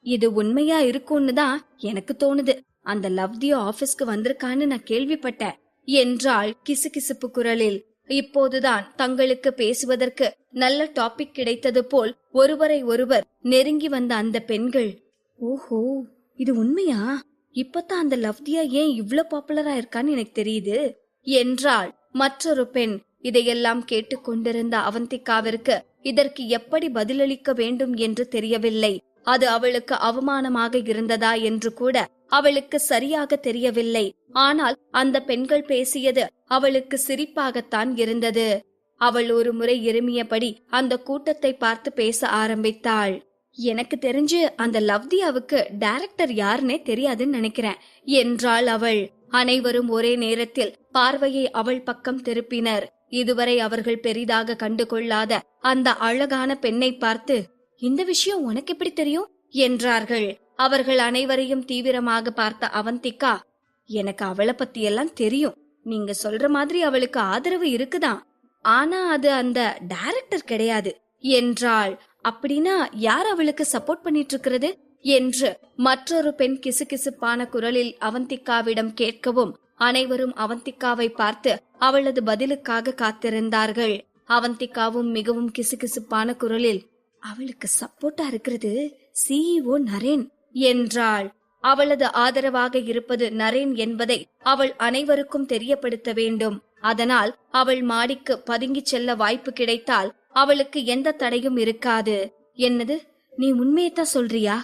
இது உண்மையா இருக்கும்னு தான் எனக்கு தோணுது. அந்த லவ்தியோ ஆபீஸ்க்கு வந்திருக்கான்னு நான் கேள்விப்பட்டேன் என்றாள் கிசுகிசுப்பு குரலில். இப்போதுதான் தங்களுக்கு பேசுவதற்கு நல்ல டாபிக் கிடைத்தது போல் ஒருவரை ஒருவர் நெருங்கி வந்த அந்த பெண்கள், ஓஹோ, இது உண்மையா? இப்பதான் அந்த லவ்தியா ஏன் இவ்ளோ பாப்புலரா இருக்கான்னு எனக்கு தெரியுது என்றாள் மற்றொரு பெண். இதையெல்லாம் கேட்டுக்கொண்டிருந்த அவந்திகாவிற்கு இதற்கு எப்படி பதிலளிக்க வேண்டும் என்று தெரியவில்லை. அது அவளுக்கு அவமானமாக இருந்ததா என்று கூட அவளுக்கு சரியாக தெரியவில்லை. ஆனால் அந்த பெண்கள் பேசியது அவளுக்கு சிரிப்பாகத்தான் இருந்தது. அவள் ஒரு முறை இருமியபடி அந்த கூட்டத்தை பார்த்து பேச ஆரம்பித்தாள். எனக்கு தெரிஞ்சு அந்த லவ்தியாவுக்கு டைரக்டர் யாருன்னே தெரியாதுன்னு நினைக்கிறேன் என்றாள் அவள். அனைவரும் ஒரே நேரத்தில் பார்வையை அவள் பக்கம் திருப்பினர். இதுவரை அவர்கள் பெரிதாக கண்டுகொள்ளாத அந்த அழகான பெண்ணை பார்த்து, இந்த விஷயம் உனக்கு எப்படி தெரியும் என்றார்கள். அவர்கள் அனைவரையும் தீவிரமாக பார்த்த அவந்திகா, எனக்கு அவளை பத்தி எல்லாம் தெரியும். நீங்க சொல்ற மாதிரி அவளுக்கு ஆதரவு இருக்குதான், ஆனா அது அந்த டைரக்டர் கிடையாது என்றாள். அப்படின்னா யார் அவளுக்கு சப்போர்ட் பண்ணிட்டு இருக்கிறது என்று மற்றொரு பெண் கிசுகிசுப்பான குரலில் அவந்திகாவிடம் கேட்கவும் அனைவரும் அவந்திகாவை பார்த்து அவளது பதிலுக்காக காத்திருந்தார்கள். அவந்திகாவும் மிகவும் கிசுகிசுப்பான குரலில், அவளுக்கு சப்போர்ட்டா இருக்கிறது CEO நரேன் என்றாள். அவளது ஆதரவாக இருப்பது நரேன் என்பதை அவள் அனைவருக்கும் தெரியப்படுத்த வேண்டும். அதனால் அவள் மாடிக்கு பதுங்கிச் செல்ல வாய்ப்பு கிடைத்தால் அவளுக்கு எந்த தடையும் இருக்காது. என்னது, நீ உண்மையத்தான் சொல்றியா?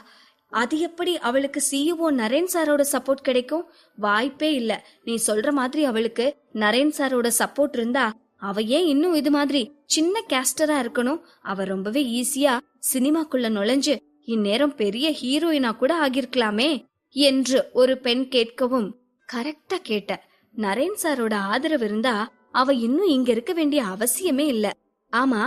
அது எப்படி அவளுக்கு CEO நரேன் சாரோட சப்போர்ட் கிடைக்கும்? வாய்ப்பே இல்ல. நீ சொல்ற மாதிரி அவளுக்கு நரேன் சாரோட சப்போர்ட் இருந்தா அவ ஏன் இன்னும் இது மாதிரி சின்ன கேஸ்டரா இருக்கணும்? அவ ரொம்பவே ஈஸியா சினிமாக்குள்ள நுழைஞ்சு இந்நேரம் பெரிய ஹீரோயினா கூட ஆகிருக்கலாமே என்று ஒரு பெண் கேட்கவும், கரெக்டா கேட்ட. நரேன் சாரோட ஆதரவு இருந்தா அவ இன்னும் இங்க இருக்க வேண்டிய அவசியமே இல்ல. ஆமா,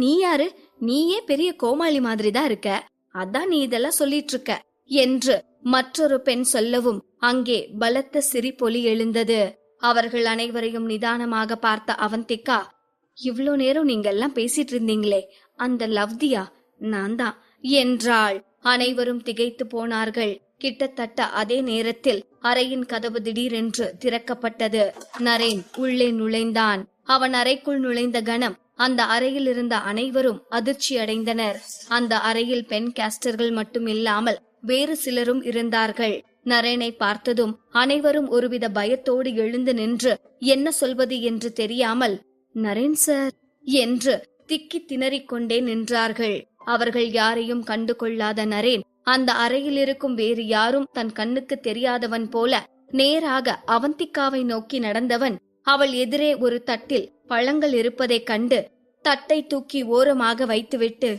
நீ யாரு? நீயே பெரிய கோமாளி மாதிரி தான் இருக்க, அதான் நீ இதெல்லாம் சொல்லிட்டு இருக்க என்று மற்றொரு பெண் சொல்லவும் அங்கே பலத்த சிரிப்பொலி எழுந்தது. அவர்கள் அனைவரையும் நிதானமாக பார்த்த அவந்திகா, இவ்ளோ நேரம் நீங்க எல்லாம் பேசிட்டு இருந்தீங்களே, அந்த லவ்தியா? நான் தான் என்றாள். அனைவரும் திகைத்து போனார்கள். கிட்டத்தட்ட அதே நேரத்தில் அறையின் கதவு திடீரென்று திறக்கப்பட்டது. நரேன் உள்ளே நுழைந்தான். அவன் அறைக்குள் நுழைந்த கணம் அந்த அறையில் இருந்த அனைவரும் அதிர்ச்சி அடைந்தனர். அந்த அறையில் பெண் கேஸ்டர்கள் மட்டும் இல்லாமல் வேறு சிலரும் இருந்தார்கள். நரேனை பார்த்ததும் அனைவரும் ஒருவித பயத்தோடு எழுந்து நின்று என்ன சொல்வது என்று தெரியாமல், நரேன் சார் என்று திக்கி திணறிக் கொண்டே நின்றார்கள். அவர்கள் யாரையும் கண்டு கொள்ளாத நரேன் அந்த அறையில் இருக்கும் வேறு யாரும் தன் கண்ணுக்கு தெரியாதவன் போல நேராக அவந்திகாவை நோக்கி நடந்தவன் அவள் எதிரே ஒரு தட்டில் பழங்கள் இருப்பதைக் கண்டு தட்டை தூக்கி ஓரமாக வைத்துவிட்டு,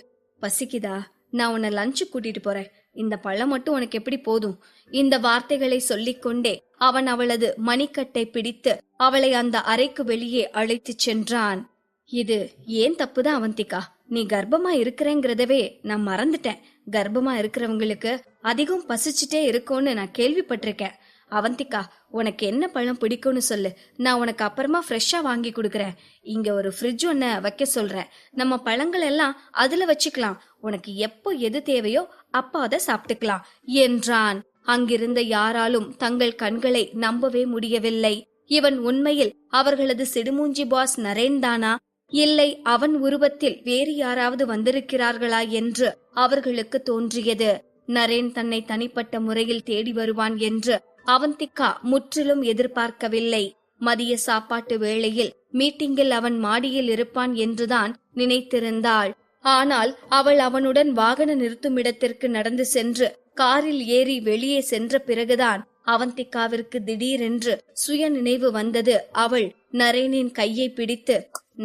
பசிக்குதா? நான் உன்னை லஞ்சு கூட்டிட்டு போறேன், இந்த பழம் மட்டும் உனக்கு எப்படி போதும்? இந்த வார்த்தைகளை சொல்லிக்கொண்டே அவன் அவளது மணிக்கட்டை பிடித்து அவளை அந்த அறைக்கு வெளியே அழைத்துச் சென்றான். இது ஏன் தப்புதான் அவந்திகா, நீ கர்ப்பமா இருக்கிறேங்கிறதவே நான் மறந்துட்டேன். கர்ப்பமா இருக்கிறவங்களுக்கு அதிகம் பசிச்சுட்டே இருக்கும்னு நான் கேள்விப்பட்டிருக்கேன். அவந்திகா, உனக்கு என்ன பழம் பிடிக்கும்னு சொல்லு, நான் உனக்கு அப்புறமா ஃப்ரெஷ்ஷா வாங்கி கொடுக்கறேன். இங்க ஒரு ஃப்ரிட்ஜ் ஒன்ன வைக்க சொல்றேன், நம்ம பழங்கள் எல்லாம் அதுல வச்சுக்கலாம். உனக்கு எப்போ எது தேவையோ அப்ப அதை சாப்பிட்டுக்கலாம் என்றான். அங்கிருந்த யாராலும் தங்கள் கண்களை நம்பவே முடியவில்லை. இவன் உண்மையில் அவர்களது சிடுமூஞ்சி பாஸ் நரேன் தானா, இல்லை அவன் உருவத்தில் வேறு யாராவது வந்திருக்கிறார்களா என்று அவர்களுக்கு தோன்றியது. நரேன் தன்னை தனிப்பட்ட முறையில் தேடி வருவான் என்று அவந்திகா முற்றிலும் எதிர்பார்க்கவில்லை. மதிய சாப்பாட்டு வேளையில் மீட்டிங்கில் அவன் மாடியில் இருப்பான் என்றுதான் நினைத்திருந்தாள். ஆனால் அவள் அவனுடன் வாகன நிறுத்துமிடத்திற்கு நடந்து சென்று காரில் ஏறி வெளியே சென்ற பிறகுதான் அவந்திகாவிற்கு திடீரென்று சுய நினைவு வந்தது. அவள் நரேனின் கையை பிடித்து,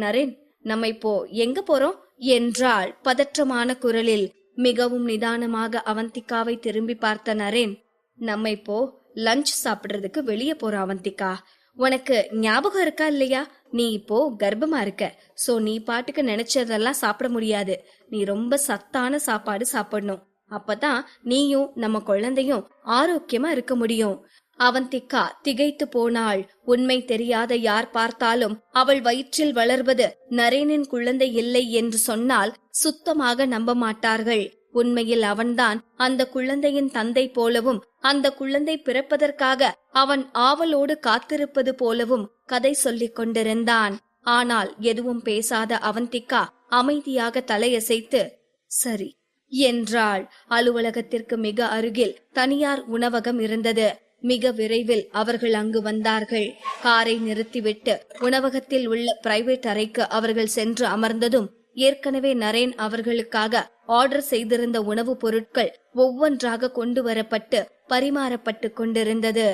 நரேன், நம்ம இப்போ எங்க போறோம் என்றாள் பதற்றமான குரலில். மிகவும் நிதானமாக அவந்திகாவை திரும்பி பார்த்த நரேன், நம்ம இப்போ லஞ்ச் சாப்பிடுறதுக்கு வெளியே போறோம் அவந்திகா. உனக்கு ஞாபகம் இருக்கா இல்லையா, நீ இப்போ கர்ப்பமா இருக்க. சோ நீ பாட்டுக்கு நினைச்சதெல்லாம் சாப்பிட முடியாது. நீ ரொம்ப சத்தான சாப்பாடு சாப்பிடணும். அப்பதான் நீயும் நம்ம குழந்தையும் ஆரோக்கியமா இருக்க முடியும். அவந்திகா திகைத்து போனாள். உண்மை தெரியாத யார் பார்த்தாலும் அவள் வயிற்றில் வளர்வது நரேனின் குழந்தை இல்லை என்று சொன்னால் சுத்தமாக நம்ப மாட்டார்கள். உண்மையில் அவன்தான் அந்த குழந்தையின் தந்தை போலவும், அந்த குழந்தை பிறப்பதற்காக அவன் ஆவலோடு காத்திருப்பது போலவும் கதை சொல்லிக் கொண்டிருந்தான். ஆனால் எதுவும் பேசாத அவந்திகா அமைதியாக தலையசைத்து சரி என்றாள். அலுவலகத்திற்கு மிக அருகில் தனியார் உணவகம் இருந்தது. மிக விரைவில் அவர்கள் அங்கு வந்தார்கள். காரை நிறுத்திவிட்டு உணவகத்தில் உள்ள பிரைவேட் அறைக்கு அவர்கள் சென்று அமர்ந்ததும் ஏற்கனவே நரேன் அவர்களுக்காக ஆர்டர் செய்திருந்த உணவுப் பொருட்கள் ஒவ்வொன்றாக கொண்டு வரப்பட்டு பரிமாறப்பட்டு கொண்டிருந்தது.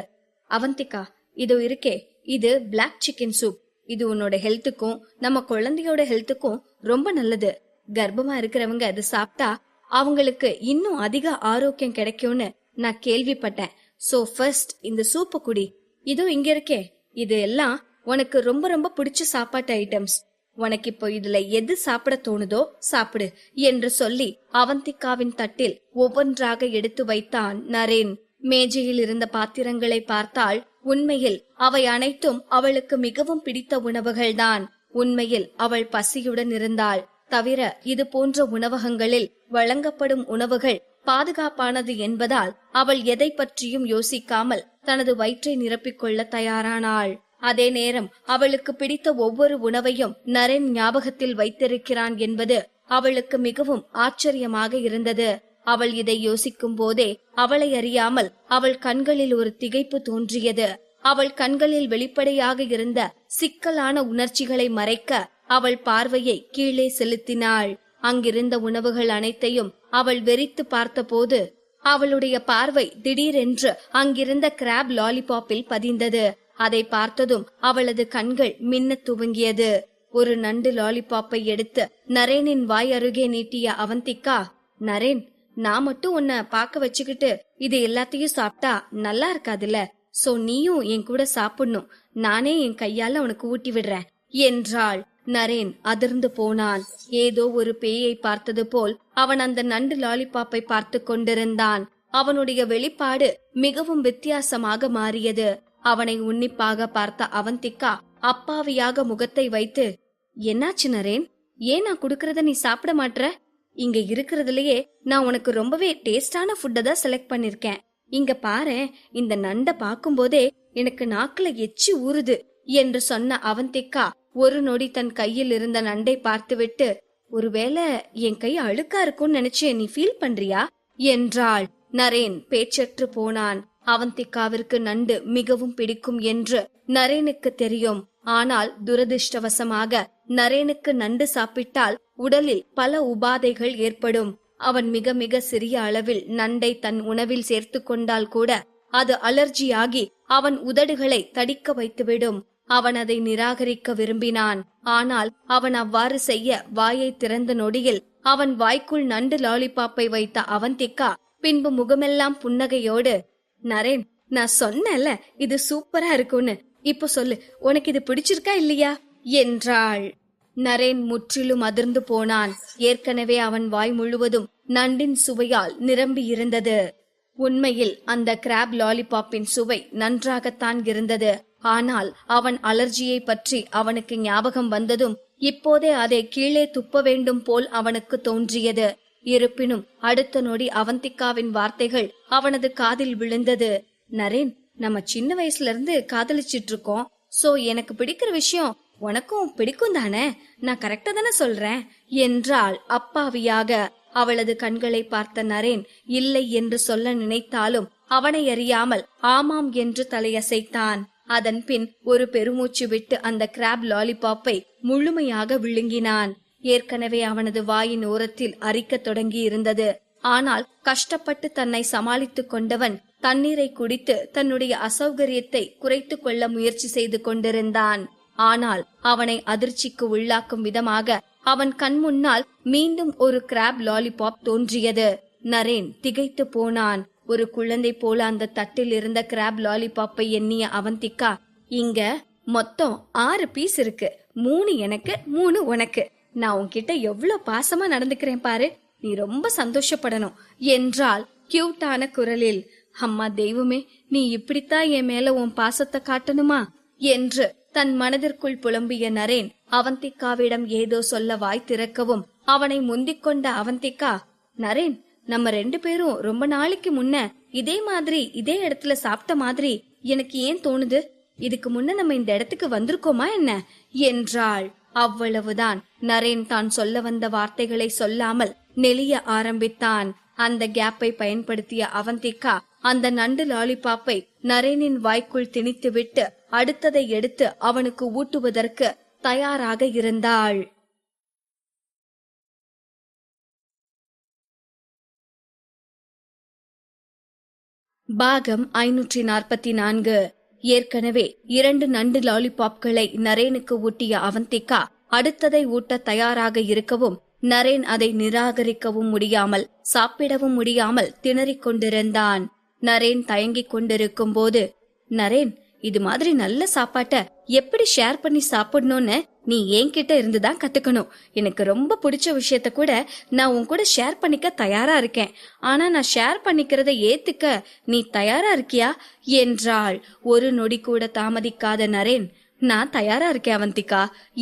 அவந்திகா, இதோ இருக்கே, இது பிளாக் சிக்கன் சூப். இது உன்னோட ஹெல்த்துக்கும் நம்ம குழந்தையோட ஹெல்த்துக்கும் ரொம்ப நல்லது. கர்ப்பமா இருக்கிறவங்க அது சாப்பிட்டா அவங்களுக்கு இன்னும் அதிக ஆரோக்கியம் கிடைக்கும்னு நான் கேள்விப்பட்டேன். சோ ஃபர்ஸ்ட் இந்த சூப்பு குடி. இதோ இங்க இருக்கே, இது எல்லாம் உனக்கு ரொம்ப ரொம்ப பிடிச்ச சாப்பாட்டு ஐட்டம்ஸ். உனக்கு இப்போ இதுல எது சாப்பிட தோணுதோ சாப்பிடு என்று சொல்லி அவந்திகாவின் தட்டில் ஒவ்வொன்றாக எடுத்து வைத்தான் நரேன். மேஜையில் இருந்த பாத்திரங்களை பார்த்தால் உண்மையில் அவை அனைத்தும் அவளுக்கு மிகவும் பிடித்த உணவுகள்தான். உண்மையில் அவள் பசியுடன் இருந்தாள். தவிர இது போன்ற உணவகங்களில் வழங்கப்படும் உணவுகள் பாதுகாப்பானது என்பதால் அவள் எதை பற்றியும் யோசிக்காமல் தனது வயிற்றை நிரப்பிக்கொள்ள தயாரானாள். அதே நேரம் அவளுக்கு பிடித்த ஒவ்வொரு உணவையும் நரேன் ஞாபகத்தில் வைத்திருக்கிறான் என்பது அவளுக்கு மிகவும் ஆச்சரியமாக இருந்தது. அவள் இதை யோசிக்கும் போதே அவளை அறியாமல் அவள் கண்களில் ஒரு திகைப்பு தோன்றியது. அவள் கண்களில் வெளிப்படையாக இருந்த சிக்கலான உணர்ச்சிகளை மறைக்க அவள் பார்வையை கீழே செலுத்தினாள். அங்கிருந்த உணவுகள் அனைத்தையும் அவள் வெறித்து பார்த்தபோது அவளுடைய பார்வை திடீரென்று அங்கிருந்த கிராப் லாலிபாப்பில் பதிந்தது. அதை பார்த்ததும் அவளது கண்கள் மின்ன துவங்கியது. ஒரு நண்டு லாலிபாப்பை எடுத்து நரேனின் வாய் அருகே நீட்டிய அவந்திகா, நரேன், நான் மட்டும் உன்னை பாக்க வச்சுக்கிட்டு இது எல்லாத்தையும் சாப்பிட்டா நல்லா இருக்காதுல்ல. சோ நீயும் என் கூட சாப்பிடணும். நானே என் கையால உனக்கு ஊட்டி விடுறேன் என்றாள். நரேன் அதிர்ந்து போனான். ஏதோ ஒரு பேயை பார்த்தது போல் அவன் அந்த நண்டு லாலிபாப்பை பார்த்து கொண்டிருந்தான். அவனுடைய வெளிப்பாடு மிகவும் வித்தியாசமாக மாறியது. அவனை உன்னிப்பாக பார்த்த அவந்திகா அப்பாவியாக முகத்தை வைத்து, என்னாச்சு நரேன்? ஏன் நான் குடுக்கறத நீ சாப்பிட மாட்ற? இங்க இருக்கிறதுலயே நான் உனக்கு ரொம்பவே டேஸ்டான ஃபுட்டை தான் செலக்ட் பண்ணிருக்கேன். இங்க பாரேன், இந்த நண்டை பார்க்கும் போதே எனக்கு நாக்குல எச்சி ஊறுது என்று சொன்ன அவந்திகா ஒரு நொடி தன் கையில் இருந்த நண்டை பார்த்துவிட்டு, ஒருவேளை என் கை அழுக்கா இருக்கும்னு நினைச்சு நீ ஃபீல் பண்றியா என்றாள். நரேன் பேச்சற்று போனான். அவந்திகாவிற்கு நண்டு மிகவும் பிடிக்கும் என்று நரேனுக்கு தெரியும். ஆனால் துரதிர்ஷ்டவசமாக நரேனுக்கு நண்டு சாப்பிட்டால் உடலில் பல உபாதைகள் ஏற்படும். அவன் மிக மிக சிறிய அளவில் நண்டை தன் உணவில் சேர்த்து கொண்டால் கூட அது அலர்ஜியாகி அவன் உதடுகளை தடிக்க வைத்துவிடும். அவன் அதை நிராகரிக்க விரும்பினான். ஆனால் அவன் அவ்வாறு செய்ய வாயை திறந்த நொடியில் அவன் வாய்க்குள் நண்டு லாலிபாப்பை வைத்த அவந்திகா பின்பு முகமெல்லாம் புன்னகையோடு, நரேன், நான் சொன்னேன்ல இது சூப்பரா இருக்கும்னு, இப்ப சொல்லு, உனக்கு இது பிடிச்சிருக்கா இல்லையா என்றாள். நரேன் முற்றிலும் அதிர்ந்து போனான். ஏற்கனவே அவன் வாய் முழுவதும் நண்டின் சுவையால் நிரம்பி இருந்தது. உண்மையில் அந்த கிராப் லாலிபாப்பின் சுவை நன்றாகத்தான் இருந்தது. ஆனால் அவன் அலர்ஜியை பற்றி அவனுக்கு ஞாபகம் வந்ததும் இப்போதே அதை கீழே துப்ப வேண்டும் போல் அவனுக்கு தோன்றியது. இருப்பினும் அடுத்த நொடி அவந்திகாவின் வார்த்தைகள் அவனது காதில் விழுந்தது. நரேன், நம்ம சின்ன வயசுல இருந்து காதலிச்சிட்டு இருக்கோம். சோ எனக்கு பிடிக்கிற விஷயம் உனக்கும் பிடிக்கும் தானே? நான் கரெக்டா தானே சொல்றேன் என்றாள் அப்பாவியாக. அவளது கண்களை பார்த்த நரேன் இல்லை என்று சொல்ல நினைத்தாலும் அவனை அறியாமல் ஆமாம் என்று தலையசைத்தான். அதன் பின் ஒரு பெருமூச்சு விட்டு அந்த கிராப் லாலிபாப்பை முழுமையாக விழுங்கினான். ஏற்கனவே அவனது வாயின் ஓரத்தில் அரிக்க தொடங்கி இருந்தது. ஆனால் கஷ்டப்பட்டு தன்னை சமாளித்துக் கொண்டவன் தண்ணீரை குடித்து தன்னுடைய அசௌகரியத்தை குறைத்து கொள்ள முயற்சி செய்து கொண்டிருந்தான். ஆனால் அவனை அதிர்ச்சிக்கு உள்ளாக்கும் விதமாக அவன் கண் முன்னால் மீண்டும் ஒரு கிராப் லாலிபாப் தோன்றியது. நரேன் திகைத்து போனான். ஒரு குழந்தை போல அந்த தட்டில் இருந்த கிராப் லாலிபாப்பை எண்ணிய அவந்திகா, இங்க மொத்தம் 6 பீஸ் இருக்கு. 3 எனக்கு, 3 உனக்கு. நான் உன்கிட்ட எவ்வளவு பாசமா நடந்துக்கிறேன் பாரு, நீ ரொம்ப சந்தோஷப்படணும் என்றால் கியூட்டான குரலில். அம்மா தெய்வமே, நீ இப்படித்தான் என் மேல உன் பாசத்தை காட்டணுமா என்று தன் மனதிற்குள் புலம்பிய நரேன் அவந்திகாவிடம் ஏதோ சொல்ல வாய் திறக்கவும் அவனை முந்திக் கொண்ட அவந்திகா, நரேன், நம்ம 2 பேரும் ரொம்ப நாளைக்கு முன்ன இதே மாதிரி இதே இடத்துல சாப்பிட்ட மாதிரி எனக்கு ஏன் தோணுது. இதுக்கு முன்ன நம்ம இந்த இடத்துக்கு வந்திருக்கோமா என்ன என்றாள். அவ்வளவுதான். நரேன் தான் சொல்ல வந்த வார்த்தைகளை சொல்லாமல் நெளிய ஆரம்பித்தான். அந்த கேப்பை பயன்படுத்திய அவந்திகா அந்த நண்டு லாலிபாப்பை நரேனின் வாய்க்குள் திணித்துவிட்டு அடுத்ததை எடுத்து அவனுக்கு ஊட்டுவதற்கு தயாராக இருந்தாள். பாகம் 544. ஏற்கனவே 2 நண்டு லாலிபாப்களை நரேனுக்கு ஊட்டிய அவந்திகா அடுத்ததை ஊட்ட தயாராக இருக்கவும் நரேன் அதை நிராகரிக்கவும் முடியாமல் சாப்பிடவும் முடியாமல் திணறிக் கொண்டிருந்தான். நரேன் தயங்கிக் கொண்டிருக்கும் போது, நரேன், இது மாதிரி நல்ல சாப்பாட்ட எப்படி ஷேர் பண்ணி சாப்பிடணும்னு நீ என்கிட்ட இருந்துதான் கத்துக்கணும். எனக்கு ரொம்ப பிடிச்ச விஷயத்த கூட நான் உன் கூட ஷேர் பண்ணிக்க தயாரா இருக்கேன். ஆனா நான் ஷேர் பண்ணிக்கிறத ஏத்துக்க நீ தயாரா இருக்கியா என்றாள். ஒரு நொடி கூட தாமதிக்காத நரேன், நான் தயாரா இருக்கேன் அவந்திகா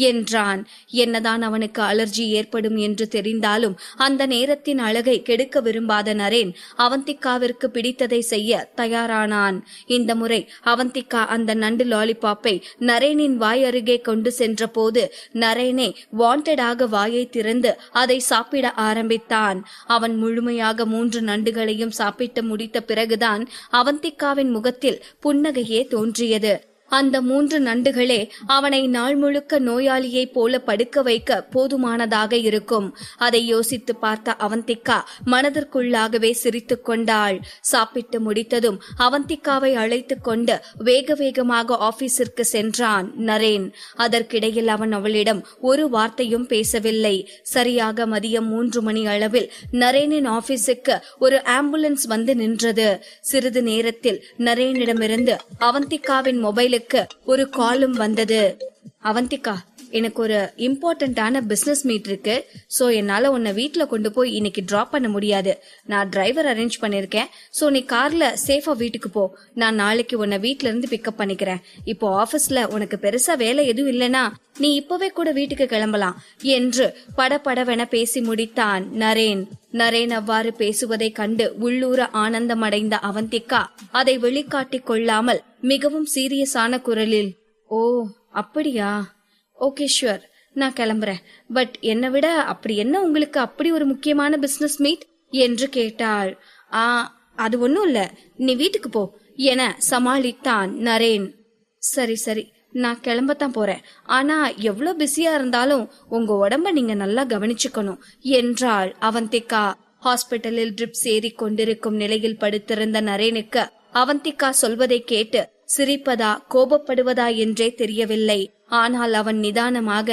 என்றான். என்னதான் அவனுக்கு அலர்ஜி ஏற்படும் என்று தெரிந்தாலும் அந்த நேரத்தின் அழகை கெடுக்க விரும்பாத நரேன் அவந்திகாவிற்கு பிடித்ததை செய்ய தயாரானான். இந்த முறை அவந்திகா அந்த நண்டு லாலிபாப்பை நரேனின் வாய் அருகே கொண்டு சென்ற போது நரேனே வாண்டடாக வாயை திறந்து அதை சாப்பிட ஆரம்பித்தான். அவன் முழுமையாக 3 நண்டுகளையும் சாப்பிட்டு முடித்த பிறகுதான் அவந்திகாவின் முகத்தில் புன்னகையே தோன்றியது. அந்த 3 நண்டுகளே அவனை நாள் முழுக்க நோயாளியைப் போல படுக்க வைக்க போதுமானதாக இருக்கும். அதை யோசித்து பார்த்த அவந்திகா மனதிற்குள்ளாகவே சிரித்து கொண்டாள். சாப்பிட்டு முடித்ததும் அவந்திகாவை அழைத்து கொண்டு வேக வேகமாக ஆபீஸிற்கு சென்றான் நரேன். அதற்கிடையில் அவன் அவளிடம் ஒரு வார்த்தையும் பேசவில்லை. சரியாக மதியம் 3 மணி அளவில் நரேனின் ஆபீஸுக்கு ஒரு ஆம்புலன்ஸ் வந்து நின்றது. சிறிது நேரத்தில் நரேனிடமிருந்து அவந்திகாவின் மொபைலுக்கு ஒரு காலும் வந்தது. அவந்திகா, எனக்கு ஒரு இம்பார்ட்டன்டான பிசினஸ் மீட் இருக்கு. சோ என்னால உன்னை வீட்டுல கொண்டு போய் இன்னைக்கு டிராப் பண்ண முடியாது. நான் டிரைவர் அரேஞ்ச் பண்ணிருக்கேன். சோ நீ கார்ல சேஃபா வீட்டுக்கு போ. நான் நாளைக்கு உன்னை வீட்ல இருந்து பிக்கப் பண்ணிக்கிறேன். இப்போ ஆபீஸ்ல உனக்கு பெருசா வேலை எதுவும் இல்லனா நீ இப்பவே கூட வீட்டுக்கு கிளம்பலாம் என்று படபடவென பேசி முடித்தான் நரேன். நரேன் அவ்வாறு பேசுவதை கண்டு உள்ளூர ஆனந்தமடைந்த அவந்திகா அதை வெளிக்காட்டிக் கொள்ளாமல் மிகவும் சீரியஸான குரலில், ஓ அப்படியா, ஓகே ஷுவர், நான் கிளம்புறேன். பட் என்னை விட அப்படி என்ன உங்களுக்கு அப்படி ஒரு முக்கியமான பிசினஸ் மீட் என்று கேட்டாள். அது ஒன்னும் இல்ல, நீ வீட்டுக்கு போ என சமாளித்தான் நரேன். சரி சரி, நான் கிளம்பத்தான் போறேன். ஆனா எவ்வளவு பிஸியா இருந்தாலும் உங்க உடம்ப நீங்க நல்லா கவனிச்சுக்கணும் என்றாள் அவந்திகா. ஹாஸ்பிட்டலில் ட்ரிப்ஸ் ஏறி கொண்டிருக்கும் நிலையில் படுத்திருந்த நரேனுக்கு அவந்திகா சொல்வதை கேட்டு சிரிப்பதா கோபப்படுவதா என்றே தெரியவில்லை. ஆனால் அவன் நிதானமாக,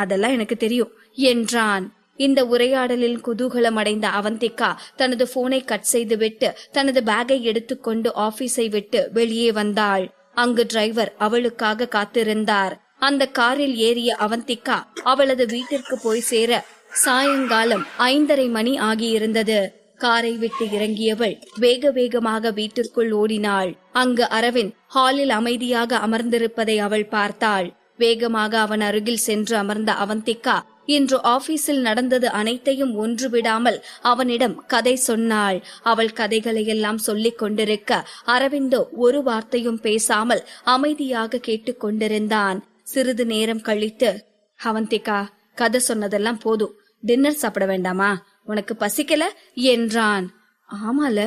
அதெல்லாம் எனக்கு தெரியும் என்றான். இந்த உரையாடலில் குதூகலம் அடைந்த அவந்திகா தனது போனை கட் செய்துவிட்டு தனது பேக்கை எடுத்துக்கொண்டு ஆபீஸை விட்டு வெளியே வந்தாள். அங்கு டிரைவர் அவளுக்காக காத்திருந்தார். அந்த காரில் ஏறிய அவந்திகா அவளது வீட்டிற்கு போய் சேர சாயங்காலம் 5:30 மணி ஆகியிருந்தது. காரை விட்டு இறங்கியவள் வேக வேகமாக வீட்டிற்குள் ஓடினாள். அங்கு அரவிந்த் ஹாலில் அமைதியாக அமர்ந்திருப்பதை அவள் பார்த்தாள். வேகமாக அவன் அருகில் சென்று அமர்ந்த அவந்திகா இன்று ஆபீஸில் நடந்தது அனைத்தையும் ஒன்று விடாமல் அவனிடம் கதை சொன்னாள். அவள் கதைகளையெல்லாம் சொல்லிக் கொண்டிருக்க அரவிந்தோ ஒரு வார்த்தையும் பேசாமல் அமைதியாக கேட்டுக்கொண்டிருந்தான். சிறிது நேரம் கழித்து, அவந்திகா, கதை சொன்னதெல்லாம் போதும், டின்னர் சாப்பிட வேண்டாமா? உனக்கு பசிக்கல என்றான். ஆமால,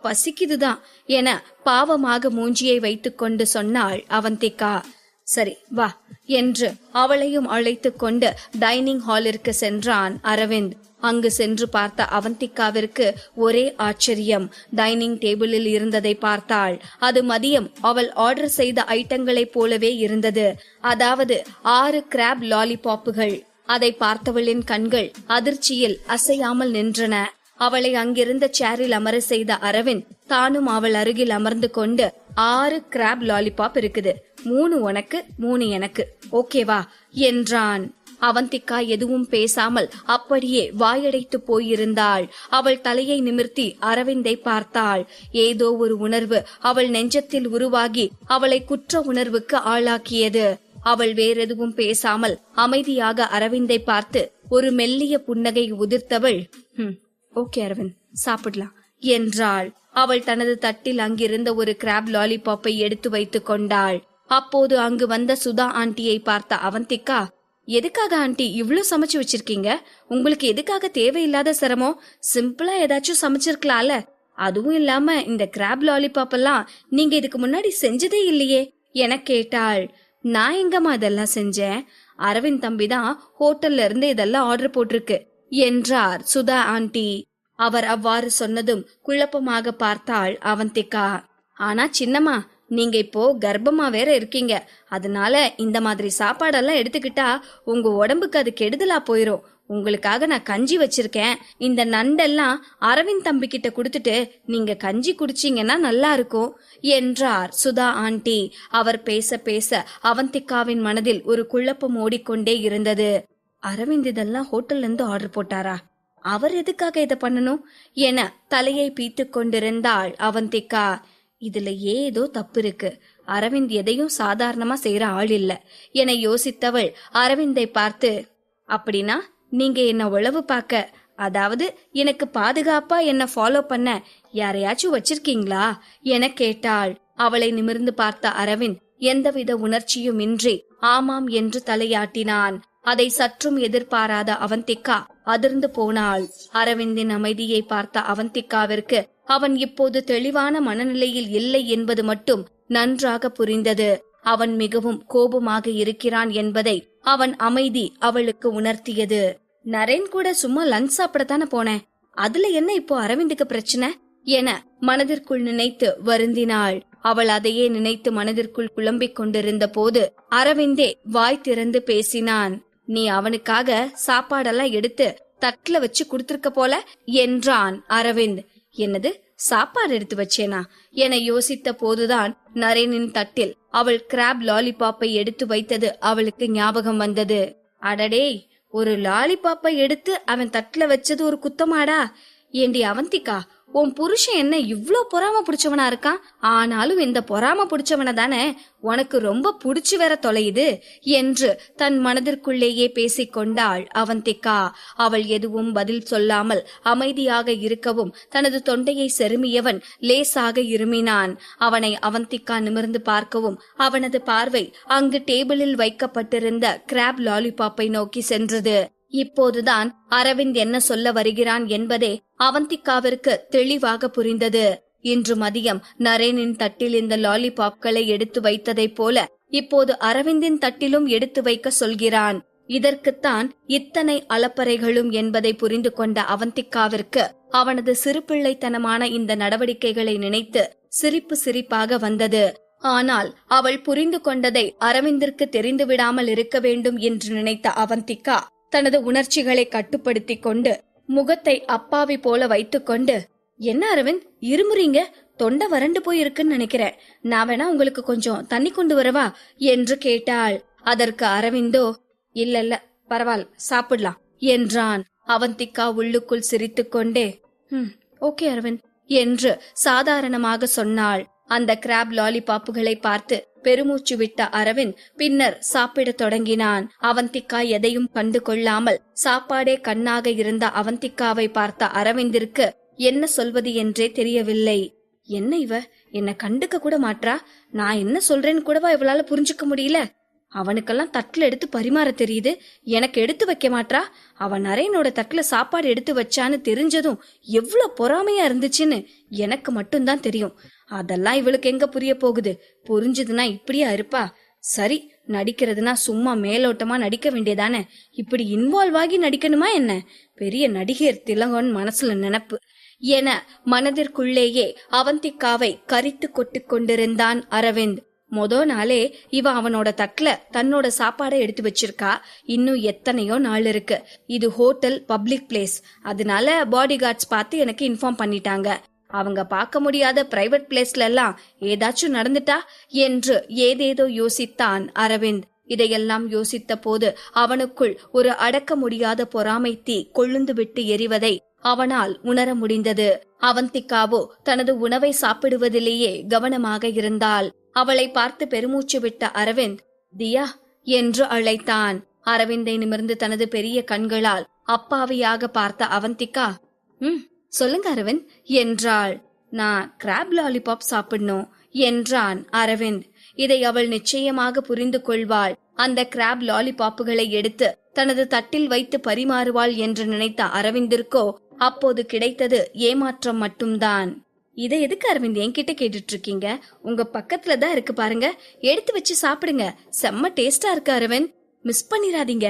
பசிக்குதுதான் என பாவமாக மூஞ்சியை வைத்துக் கொண்டு சொன்னாள் அவந்திகா. சரி வா என்று அவளையும் அழைத்து கொண்டு டைனிங் ஹாலிற்கு சென்றான் அரவிந்த். அங்கு சென்று பார்த்த அவந்திகாவிற்கு ஒரே ஆச்சரியம். டைனிங் டேபிளில் இருந்ததை பார்த்தாள். அது மதியம் அவள் ஆர்டர் செய்த ஐட்டங்களைப் போலவே இருந்தது. அதாவது 6 கிராப் லாலிபாப்புகள். அதை பார்த்தவளின் கண்கள் அதிர்ச்சியில் அசையாமல் நின்றன. அவளை அங்கிருந்த சேரில் அமர செய்த அரவிந்த் தானும் அவள் அருகில் அமர்ந்து கொண்டு, 6 கிராப் லாலிபாப் இருக்குது, 3 உனக்கு 3 எனக்கு, ஓகேவா என்றான். அவந்திகா எதுவும் பேசாமல் அப்படியே வாயடைத்து போயிருந்தாள். அவள் தலையை நிமிர்த்தி அரவிந்தை பார்த்தாள். ஏதோ ஒரு உணர்வு அவள் நெஞ்சத்தில் உருவாகி அவளை குற்ற உணர்வுக்கு ஆளாக்கியது. அவள் வேறெதுவும் பேசாமல் அமைதியாக அரவிந்தை பார்த்து ஒரு மெல்லிய புன்னகை உதிர்த்தவள், ஓகே அரவிந்த், சாப்பிடலாம் என்றாள். அவள் தனது தட்டில் அங்கிருந்த ஒரு கிராப் லாலிபாப்பை எடுத்து வைத்துக் கொண்டாள். அப்போது அங்கு வந்த சுதா ஆண்டியை பார்த்த அவந்திகா, எதுக்காக ஆண்டி இவ்ளோ சமைச்சு வச்சிருக்கீங்க? உங்களுக்கு எதுக்காக தேவையில்லாத சிரமம்? சிம்பிளா ஏதாச்சும் சமைச்சிருக்கலாம்ல. அதுவும் இல்லாம இந்த கிராப் லாலிபாப் எல்லாம் நீங்க இதுக்கு முன்னாடி செஞ்சதே இல்லையே என கேட்டாள். நான் எங்கம்மா இதெல்லாம் செஞ்சேன்? அரவிந்த் தம்பி தான் ஹோட்டல்ல இருந்து இதெல்லாம் ஆர்டர் போட்டிருக்கு என்றார் சுதா ஆண்டி. அவர் அவ்வாறு சொன்னதும் குழப்பமாக பார்த்தாள் அவந்திகா. ஆனா சின்னம்மா, நீங்க இப்போ கர்ப்பமா வேற இருக்கீங்க. அதனால இந்த மாதிரி சாப்பாடெல்லாம் எடுத்துக்கிட்டா உங்க உடம்புக்கு அது கெடுதலா போயிரும். உங்களுக்காக நான் கஞ்சி வச்சிருக்கேன். இந்த நண்டெல்லாம் அரவிந்த் தம்பி கிட்ட குடுத்துட்டு நீங்க கஞ்சி குடிச்சீங்கன்னா நல்லா இருக்கும் என்றார் சுதா ஆண்டி. அவர் பேச பேச அவந்திகாவின் மனதில் ஒரு குழப்பம் ஓடிக்கொண்டே இருந்தது. அரவிந்த் இதெல்லாம் ஹோட்டல்ல இருந்து ஆர்டர் போட்டாரா? அவர் எதுக்காக இதை பண்ணணும் என தலையை பீத்து கொண்டிருந்தாள் அவந்திகா. இதுல ஏதோ தப்பு இருக்கு. அரவிந்த் எதையும் சாதாரணமா செய்யற ஆள் இல்ல என யோசித்தவள் அரவிந்தை பார்த்து, அப்படின்னா நீங்க என்ன உளவு பார்க்க, அதாவது எனக்கு பாதுகாப்பா என்ன ஃபாலோ பண்ண யாரையாச்சும் வச்சிருக்கீங்களா என கேட்டாள். அவளை நிமிர்ந்து பார்த்த அரவிந்த் எந்தவித உணர்ச்சியும் இன்றி ஆமாம் என்று தலையாட்டினான். அதை சற்றும் எதிர்பாராத அவந்திகா அதிர்ந்து போனாள். அரவிந்தின் அமைதியை பார்த்த அவந்திகாவிற்கு அவன் இப்போது தெளிவான மனநிலையில் இல்லை என்பது மட்டும் நன்றாக புரிந்தது. அவன் மிகவும் கோபமாக இருக்கிறான் என்பதை அவன் அமைதி அவளுக்கு உணர்த்தியது. நரேன் கூட சும்மா லஞ்ச் சாப்பிடத்தானே போனேன், அதுல என்ன இப்போ அரவிந்துக்கு பிரச்சனை என மனதிற்குள் நினைத்து வருந்தினாள். அவள் அதையே நினைத்து மனதிற்குள் குழம்பிக் கொண்டிருந்த போது அரவிந்தே வாய் திறந்து பேசினான். நீ அவனுக்காக சாப்பாடெல்லாம் எடுத்து தட்டுல வச்சு குடுத்திருக்க போல என்றான் அரவிந்த். என்னது, சாப்பாடு எடுத்து வச்சேனா என யோசித்த போதுதான் நரேனின் தட்டில் அவள் கிராப் லாலிபாப்பை எடுத்து வைத்தது அவளுக்கு ஞாபகம் வந்தது. அடடே, ஒரு லாலிபாப்பை எடுத்து அவன் தட்டுல வச்சது ஒரு குத்தமாடா? ஏண்டி அவந்திகா, உன் புருஷன் என்ன இவ்ளோ பொறாம புடிச்சவனா இருக்கான்? ஆனாலும் இந்த பொறாம புடிச்சவன தானே உனக்கு ரொம்ப புடிச்சு வேற தொலையுது என்று தன் மனதிற்குள்ளேயே பேசிக்கொண்டாள் அவந்திகா. அவள் எதுவும் பதில் சொல்லாமல் அமைதியாக இருக்கவும் தனது தொண்டையை செருமியவன் லேசாக இருமினான். அவனை அவந்திகா நிமிர்ந்து பார்க்கவும் அவனது பார்வை அங்கு டேபிளில் வைக்கப்பட்டிருந்த கிராப் லாலிபாப்பை நோக்கி சென்றது. இப்போதுதான் அரவிந்த் என்ன சொல்ல வருகிறான் என்பதே அவந்திகாவிற்கு தெளிவாக புரிந்தது. இன்று மதியம் நரேனின் தட்டில் இந்த லாலிபாப்களை எடுத்து வைத்ததை போல இப்போது அரவிந்தின் தட்டிலும் எடுத்து வைக்க சொல்கிறான். இதற்குத்தான் இத்தனை அலப்பறைகளும் என்பதை புரிந்து கொண்ட அவந்திகாவிற்கு அவனது சிறுபிள்ளைத்தனமான இந்த நடவடிக்கைகளை நினைத்து சிரிப்பாக வந்தது. ஆனால் அவள் புரிந்து கொண்டதை அரவிந்திற்கு தெரிந்து விடாமல் இருக்க வேண்டும் என்று நினைத்த அவந்திகா தனது உணர்ச்சிகளை கட்டுப்படுத்தி கொண்டு முகத்தை அப்பாவி போல வைத்துக்கொண்டு, என்ன அரவிந்த் இருமுறீங்க? தொண்டை வறண்டு போய் இருக்குன்னு நினைக்கிறேன், நான் வேணா உங்களுக்கு கொஞ்சம் தண்ணி கொண்டு வரவா என்று கேட்டாள். அதற்கு அரவிந்தோ, இல்ல பரவாயில்ல, சாப்பிடலாம் என்றான். அவந்திகா உள்ளுக்குள் சிரித்துக்கொண்டே ஓகே அரவிந்த் என்று சாதாரணமாக சொன்னாள். அந்த கிராப் லாலிபாப்புகளை பார்த்து பெருமூச்சு விட்ட அரவிந்த் பின்னர் சாப்பிடத் தொடங்கினான். அவந்திகா எதையும் கண்டு கொள்ளாமல் சாப்பாடே கண்ணாக இருந்த அவந்திகாவை பார்த்த அரவிந்திற்கு என்ன சொல்வது என்றே தெரியவில்லை. என்ன இவ என்ன கண்டுக்க கூட மாட்றா? நான் என்ன சொல்றேன்னு கூடவா இவளால புரிஞ்சுக்க முடியல? அவனுக்கெல்லாம் தட்டுல எடுத்து பரிமாற தெரியுது, எனக்கு எடுத்து வைக்க மாட்றா. அவன் நரேனோட தட்டுல சாப்பாடு எடுத்து வச்சான்னு தெரிஞ்சதும் எவ்வளவு பொறாமையா இருந்துச்சுன்னு எனக்கு மட்டும்தான் தெரியும். அதெல்லாம் இவளுக்கு எங்க புரிய போகுது? புரிஞ்சதுன்னா இப்படியா இருப்பா? சரி, நடிக்கிறதுனா சும்மா மேலோட்டமா நடிக்க வேண்டியதானே, இப்படி இன்வால்வ் ஆகி நடிக்கணுமா என்ன? பெரிய நடிகர் திலகன் மனசுல நினைப்பு என மனதிற்குள்ளேயே அவந்திகாவை கரித்து கொட்டு கொண்டிருந்தான் அரவிந்த். நாளே இவ அவனோட தட்டுல தன்னோட சாப்பாடை எடுத்து வச்சிருக்கா. இன்னும் எத்தனையோ நாள் இருக்கு. இது ஹோட்டல், பப்ளிக் பிளேஸ், அதனால பாடி கார்ட்ஸ் பார்த்து எனக்கு இன்ஃபார்ம் பண்ணிட்டாங்க. அவங்க பார்க்க முடியாத பிரைவேட் பிளேஸ்ல எல்லாம் ஏதாச்சும் நடந்துட்டா என்று ஏதேதோ யோசித்தான் அரவிந்த். இதையெல்லாம் யோசித்த போது அவனுக்குள் ஒரு அடக்க முடியாத பொறாமை தீ கொழுந்து விட்டு எரிவதை அவனால் உணர முடிந்தது. அவந்திகாவோ தனது உணவை சாப்பிடுவதிலேயே கவனமாக இருந்தாள். அவளை பார்த்து பெருமூச்சு விட்ட அரவிந்த், தியா என்று அழைத்தான். அரவிந்தை நிமிர்ந்து தனது பெரிய கண்களால் அப்பாவியாக பார்த்த அவந்திகா, சொல்லுங்க அரவிந்த் என்றாள். நான் கிராப் லாலிபாப் சாப்பிடணும் என்றான் அரவிந்த். இதை அவள் நிச்சயமாக புரிந்து கொள்வாள். அந்த கிராப் லாலிபாப்புகளை எடுத்து தனது தட்டில் வைத்து பரிமாறுவாள் என்று நினைத்த அரவிந்திற்கோ அப்போது கிடைத்தது ஏமாற்றம் மட்டும்தான். இதை எதுக்கு அரவிந்த் என்கிட்ட கேட்டுட்டு இருக்கீங்க? உங்க பக்கத்துல தான் இருக்கு பாருங்க, எடுத்து வச்சு சாப்பிடுங்க, செம்ம டேஸ்டா இருக்கு அரவிந்த், மிஸ் பண்ணிராதீங்க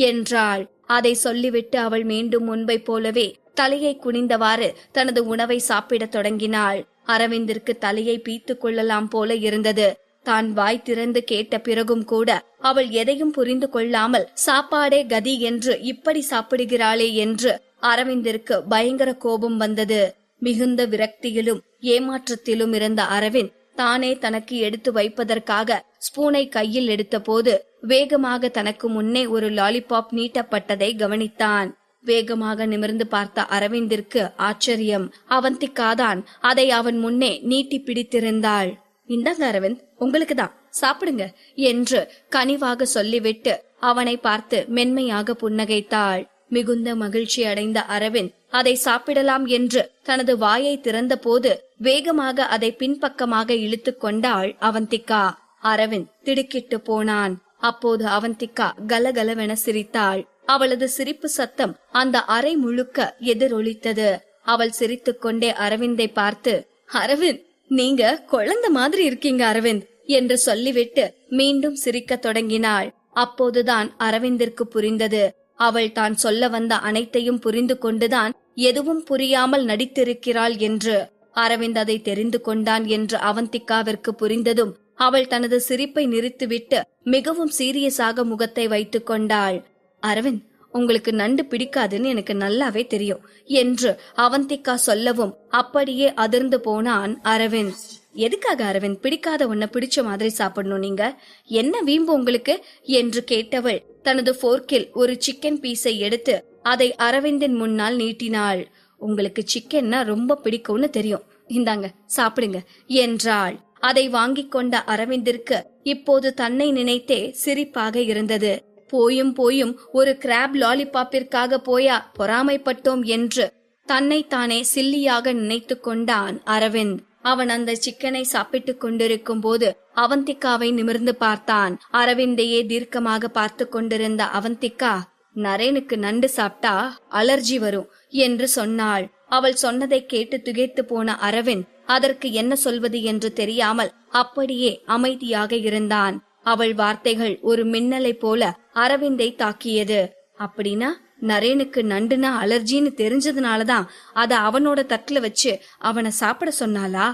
என்றாள். அதை சொல்லிவிட்டு அவள் மீண்டும் முன்பை போலவே தலையை குனிந்தவாறு தனது உணவை சாப்பிட தொடங்கினாள். அரவிந்திற்கு தலையை பீத்து கொள்ளலாம் போல இருந்தது. தான் வாய் திறந்து கேட்ட பிறகும் கூட அவள் எதையும் புரிந்து கொள்ளாமல் சாப்பாடே கதி என்று இப்படி சாப்பிடுகிறாளே என்று அரவிந்திற்கு பயங்கர கோபம் வந்தது. மிகுந்த விரக்தியிலும் ஏமாற்றத்திலும் இருந்த அரவிந்த் தானே தனக்கு எடுத்து வைப்பதற்காக ஸ்பூனை கையில் எடுத்த போது வேகமாக தனக்கு முன்னே ஒரு லாலிபாப் நீட்டப்பட்டதை கவனித்தான். வேகமாக நிமிர்ந்து பார்த்த அரவிந்திற்கு ஆச்சரியம். அவந்திகாதான் அதை அவன் முன்னே நீட்டி பிடித்திருந்தாள். இந்தாங்க அரவிந்த், உங்களுக்கு தான், சாப்பிடுங்க என்று கனிவாக சொல்லிவிட்டு அவனை பார்த்து மென்மையாக புன்னகைத்தாள். மிகுந்த மகிழ்ச்சி அடைந்த அரவிந்த் அதை சாப்பிடலாம் என்று தனது வாயை திறந்த போது வேகமாக அதை பின்பக்கமாக இழுத்து கொண்டாள் அவந்திகா. அரவிந்த் திடுக்கிட்டு போனான். அப்போது அவந்திகா கலகலவென சிரித்தாள். அவளது சிரிப்பு சத்தம் அந்த அறை முழுக்க எதிரொலித்தது. அவள் சிரித்துக்கொண்டே அரவிந்தை பார்த்து, அரவிந்த், நீங்க குழந்தை மாதிரி இருக்கீங்க அரவிந்த் என்று சொல்லிவிட்டு மீண்டும் சிரிக்க தொடங்கினாள். அப்போதுதான் அரவிந்திற்கு புரிந்தது. அவள் தான் சொல்ல வந்த அனைத்தையும் புரிந்து கொண்டுதான் எதுவும் புரியாமல் நடித்திருக்கிறாள் என்று. அரவிந்த் அதை தெரிந்து கொண்டான் என்று அவந்திகாவிற்கு புரிந்ததும் அவள் தனது சிரிப்பை நிறுத்திவிட்டு மிகவும் சீரியஸாக முகத்தை வைத்துக் கொண்டாள். அரவிந்த், உங்களுக்கு நண்டு பிடிக்காதுன்னு எனக்கு நல்லாவே தெரியும் என்று அவந்திகா சொல்லவும் அப்படியே அதிர்ந்து போனான் அரவிந்த். எதுக்காக அரவிந்த் பிடிக்காத உன்னை பிடிச்ச மாதிரி சாப்பிடணும், நீங்க என்ன வீம்பு உங்களுக்கு என்று கேட்டவள் தனது போர்க்கில் ஒரு சிக்கன் பீஸை எடுத்து அதை அரவிந்தின் முன்னால் நீட்டினாள். உங்களுக்கு சிக்கன்னா ரொம்ப பிடிக்கும்னு தெரியும், இந்தாங்க சாப்பிடுங்க என்றாள். அதை வாங்கிக் கொண்ட அரவிந்திற்கு இப்போது தன்னை நினைத்தே சிரிப்பாக இருந்தது. போயும் போயும் ஒரு கிராப் லாலிபாப்பிற்காக போயா பொறாமைப்பட்டோம் என்று தன்னைத்தானே சில்லியாக நினைத்து கொண்டான் அரவிந்த். அவன் அந்த சிக்கனை சாப்பிட்டுக் கொண்டிருக்கும் போது அவந்திகாவை நிமிர்ந்து பார்த்தான். அரவிந்தையே தீர்க்கமாக பார்த்து கொண்டிருந்த அவந்திகா, நரேனுக்கு நண்டு சாப்பிட்டா அலர்ஜி வரும் என்று சொன்னாள். அவள் சொன்னதை கேட்டு திகைத்து போன அரவிந்த் அதற்கு என்ன சொல்வது என்று தெரியாமல் அப்படியே அமைதியாக இருந்தான். அவள் வார்த்தைகள் ஒரு மின்னலை போல அரவிந்தை தாக்கியது. அப்படின்னா நரேனுக்கு நண்டுனா அலர்ஜின்னு தெரிஞ்சதுனாலதான் அத அவனோட தட்டுல வச்சு அவனை சாப்பிட சொன்னாளா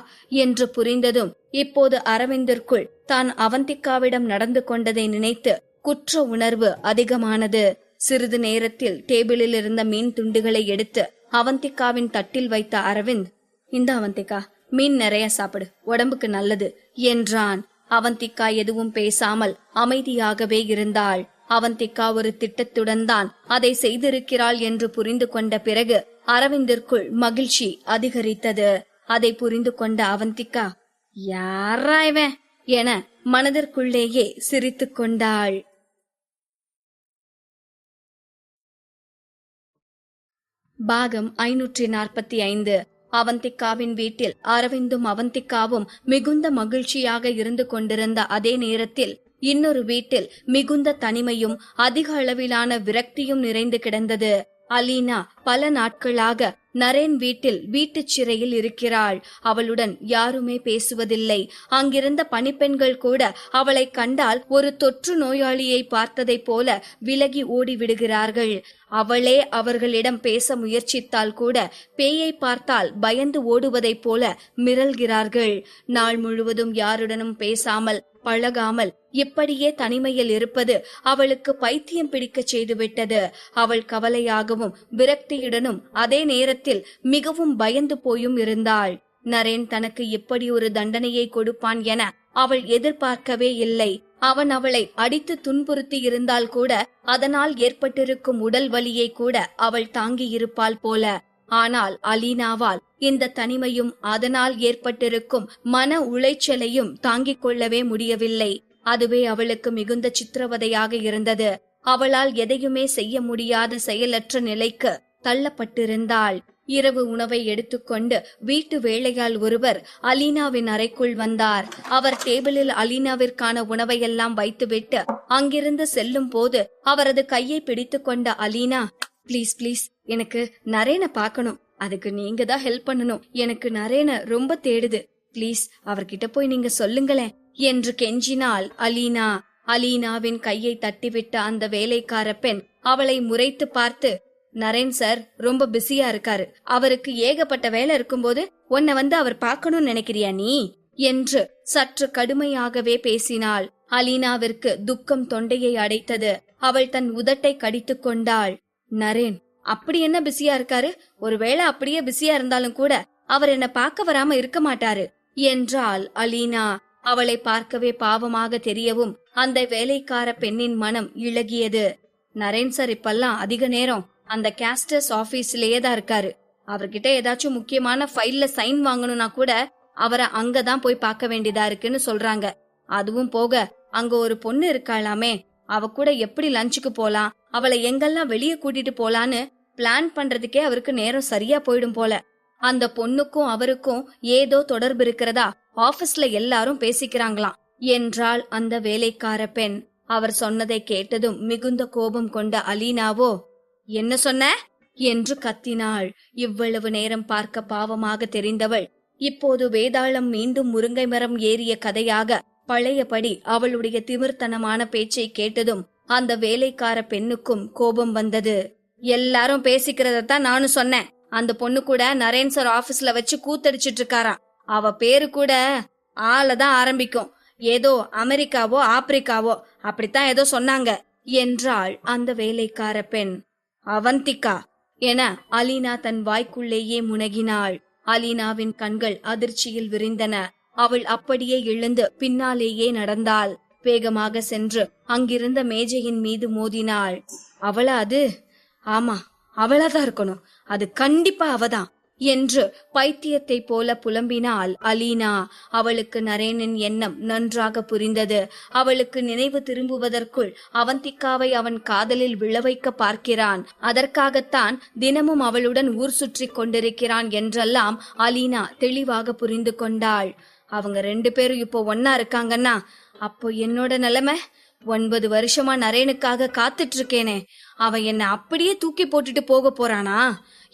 என்று புரிந்ததும் இப்போது அரவிந்திற்குள் தான் அவந்திகாவிடம் நடந்து கொண்டதை நினைத்து குற்ற உணர்வு அதிகமானது. சிறிது நேரத்தில் டேபிளில் இருந்த மீன் துண்டுகளை எடுத்து அவந்திகாவின் தட்டில் வைத்த அரவிந்த், இந்த அவந்திகா, மீன் நிறைய சாப்பிடு, உடம்புக்கு நல்லது என்றான். அவந்திகா எதுவும் பேசாமல் அமைதியாகவே இருந்தாள். அவந்திகா ஒரு திட்டத்துடன் தான் அதை செய்திருக்கிறாள் என்று புரிந்து கொண்ட பிறகு அரவிந்திற்குள் மகிழ்ச்சி அதிகரித்தது. அதை புரிந்து கொண்ட அவந்திகா, யாரா இவன் என மனதிற்குள்ளேயே சிரித்துக் கொண்டாள். பாகம் 545. அவந்திகாவின் வீட்டில் அரவிந்தும் அவந்திகாவும் மிகுந்த மகிழ்ச்சியாக இருந்து கொண்டிருந்த அதே நேரத்தில் இன்னொரு வீட்டில் மிகுந்த தனிமையும் அதிக அளவிலான விரக்தியும் நிறைந்து கிடந்தது. அலீனா பல நாட்களாக நரேன் வீட்டில் வீட்டுச் சிறையில் இருக்கிறாள். அவளுடன் யாருமே பேசுவதில்லை. அங்கிருந்த பணிப்பெண்கள் கூட அவளை கண்டால் ஒரு தொற்று நோயாளியை பார்த்ததை போல விலகி ஓடிவிடுகிறார்கள். அவளே அவர்களிடம் பேச முயற்சித்தால் கூட பேயை பார்த்தால் பயந்து ஓடுவதைப் போல மிரள்கிறார்கள். நாள் முழுவதும் யாருடனும் பேசாமல் பழகாமல் இப்படியே தனிமையில் இருப்பது அவளுக்கு பைத்தியம் பிடிக்க செய்துவிட்டது. அவள் கவலையாகவும் விரக்தியுடனும் அதே நேரத்தில் மிகவும் பயந்து போயும் இருந்தாள். நரேன் தனக்கு இப்படி ஒரு தண்டனையை கொடுப்பான் என அவள் எதிர்பார்க்கவே இல்லை. அவன் அவளை அடித்து துன்புறுத்தி இருந்தால் கூட அதனால் ஏற்பட்டிருக்கும் உடல் வலியை கூட அவள் தாங்கி இருப்பாள் போல. ஆனால் அலீனாவால் இந்த தனிமையும் அதனால் ஏற்பட்டிருக்கும் மன உளைச்சலையும் தாங்கிக் கொள்ளவே முடியவில்லை. அதுவே அவளுக்கு மிகுந்த சித்திரவதையாக இருந்தது. அவளால் எதையுமே செய்ய முடியாத செயலற்ற நிலைக்கு தள்ளப்பட்டிருந்தாள். இரவு உணவை எடுத்துக்கொண்டு வீட்டு வேலையால் ஒருவர் அலீனாவின் அறைக்குள் வந்தார். அவர் டேபிளில் அலீனாவிற்கான உணவையெல்லாம் வைத்துவிட்டு அங்கிருந்து செல்லும் போது அவரது கையை பிடித்து கொண்ட அலீனா, பிளீஸ் பிளீஸ், எனக்கு நரேனை பார்க்கணும், அதுக்கு நீங்க தான் ஹெல்ப் பண்ணணும், எனக்கு நரேனை ரொம்ப தேடுது, பிளீஸ் அவர்கிட்ட போய் நீங்க சொல்லுங்களேன் என்று கெஞ்சினாள் அலீனா. அலீனாவின் கையை தட்டிவிட்ட அந்த வேலைக்கார பெண் அவளை முறைத்து பார்த்து, நரேன் சார் ரொம்ப பிஸியா இருக்காரு, அவருக்கு ஏகப்பட்ட வேலை இருக்கும்போது உன்னை வந்து அவர் பார்க்கணும்னு நினைக்கிறியா நீ என்று சற்று கடுமையாகவே பேசினாள். அலீனாவிற்கு துக்கம் தொண்டையை அடைத்தது. அவள் தன் உதட்டை கடித்து கொண்டாள். நரேன் அப்படி என்ன பிஸியா இருக்காரு? ஒருவேளை அப்படியே பிஸியா இருந்தாலும் கூட அவர் என்ன பார்க்க வராம இருக்க மாட்டாரு என்றாள் அலீனா. அவளை பார்க்கவே பாவமாக தெரியவும் அந்த வேலைக்கார பெண்ணின் மனம் இளகியது. நரேன் சார் இப்பெல்லாம் அதிக நேரம் அந்த கேஸ்டர்ஸ் ஆபீஸ்லயே தான் இருக்காரு. அவர்கிட்ட ஏதாச்சும் முக்கியமான ஃபைல்ல சைன் வாங்கணும்னா கூட அவரை அங்கதான் போய் பார்க்க வேண்டியதா இருக்குன்னு சொல்றாங்க. அதுவும் போக அங்க ஒரு பொண்ணு இருக்காளாமே, அவ கூட எப்படி லஞ்சுக்கு போலாம், அவளை எங்கெல்லாம் வெளியே கூட்டிட்டு போலான்னு பிளான் பண்றதுக்கே அவருக்கு நேரம் சரியா போயிடும் போல. அந்த பொண்ணுக்கும் அவருக்கும் ஏதோ தொடர்பு இருக்கிறதா ஆபீஸ்ல எல்லாரும் பேசிக்கிறாங்களாம் என்றாள் அந்த வேலைக்கார பெண். அவர் சொன்னதை கேட்டதும் மிகுந்த கோபம் கொண்ட அலீனாவோ, என்ன சொன்ன என்று கத்தினாள். இவ்வளவு நேரம் பார்க்க பாவமாக தெரிந்தவள் இப்போது வேதாளம் மீண்டும் முருங்கை மரம் ஏறிய கதையாக பழையபடி அவளுடைய திமிர்த்தனமான பேச்சை கேட்டதும் அந்த வேலைக்கார பெண்ணுக்கும் கோபம் வந்தது. எல்லாரும் பேசிக்கிறதான் நானும் சொன்னேன். அந்த பொண்ணு கூட நரேன் சார் ஆபீஸ்ல வச்சு கூத்தடிச்சிட்டு இருக்காராம். அவ பேரு கூட ஆளதான் ஆரம்பிக்கும். ஏதோ அமெரிக்காவோ ஆப்பிரிக்காவோ அப்படித்தான் ஏதோ சொன்னாங்க என்றாள் அந்த வேலைக்கார பெண். அவந்திகா என அலீனா தன் வாய்க்குள்ளேயே முனகினாள். அலீனாவின் கண்கள் அதிர்ச்சியில் விரிந்தன. அவள் அப்படியே எழுந்து பின்னாலேயே நடந்தாள். வேகமாக சென்று அங்கிருந்த மேஜையின் மீது மோதினாள். அவளா அது? ஆமா, அவளாதான் இருக்கணும். அது கண்டிப்பா அவதான் என்று பைத்தியத்தை போல புலம்பினாள் அலீனா. அவளுக்கு நரேனின் எண்ணம் நன்றாக புரிந்தது. அவளுக்கு நினைவு திரும்புவதற்குள் அவந்திகாவை அவன் காதலில் விழவைக்க பார்க்கிறான். அதற்காகத்தான் தினமும் அவளுடன் ஊர் சுற்றி கொண்டிருக்கிறான் என்றெல்லாம் அலீனா தெளிவாக புரிந்து கொண்டாள். அவங்க 2 பேரும் இப்போ ஒன்னா இருக்காங்கன்னா அப்போ என்னோட நிலைமை? 9 வருஷமா நரேனுக்காக காத்துட்டு இருக்கேனே, அவன் என்ன அப்படியே தூக்கி போட்டுட்டு போக போறானா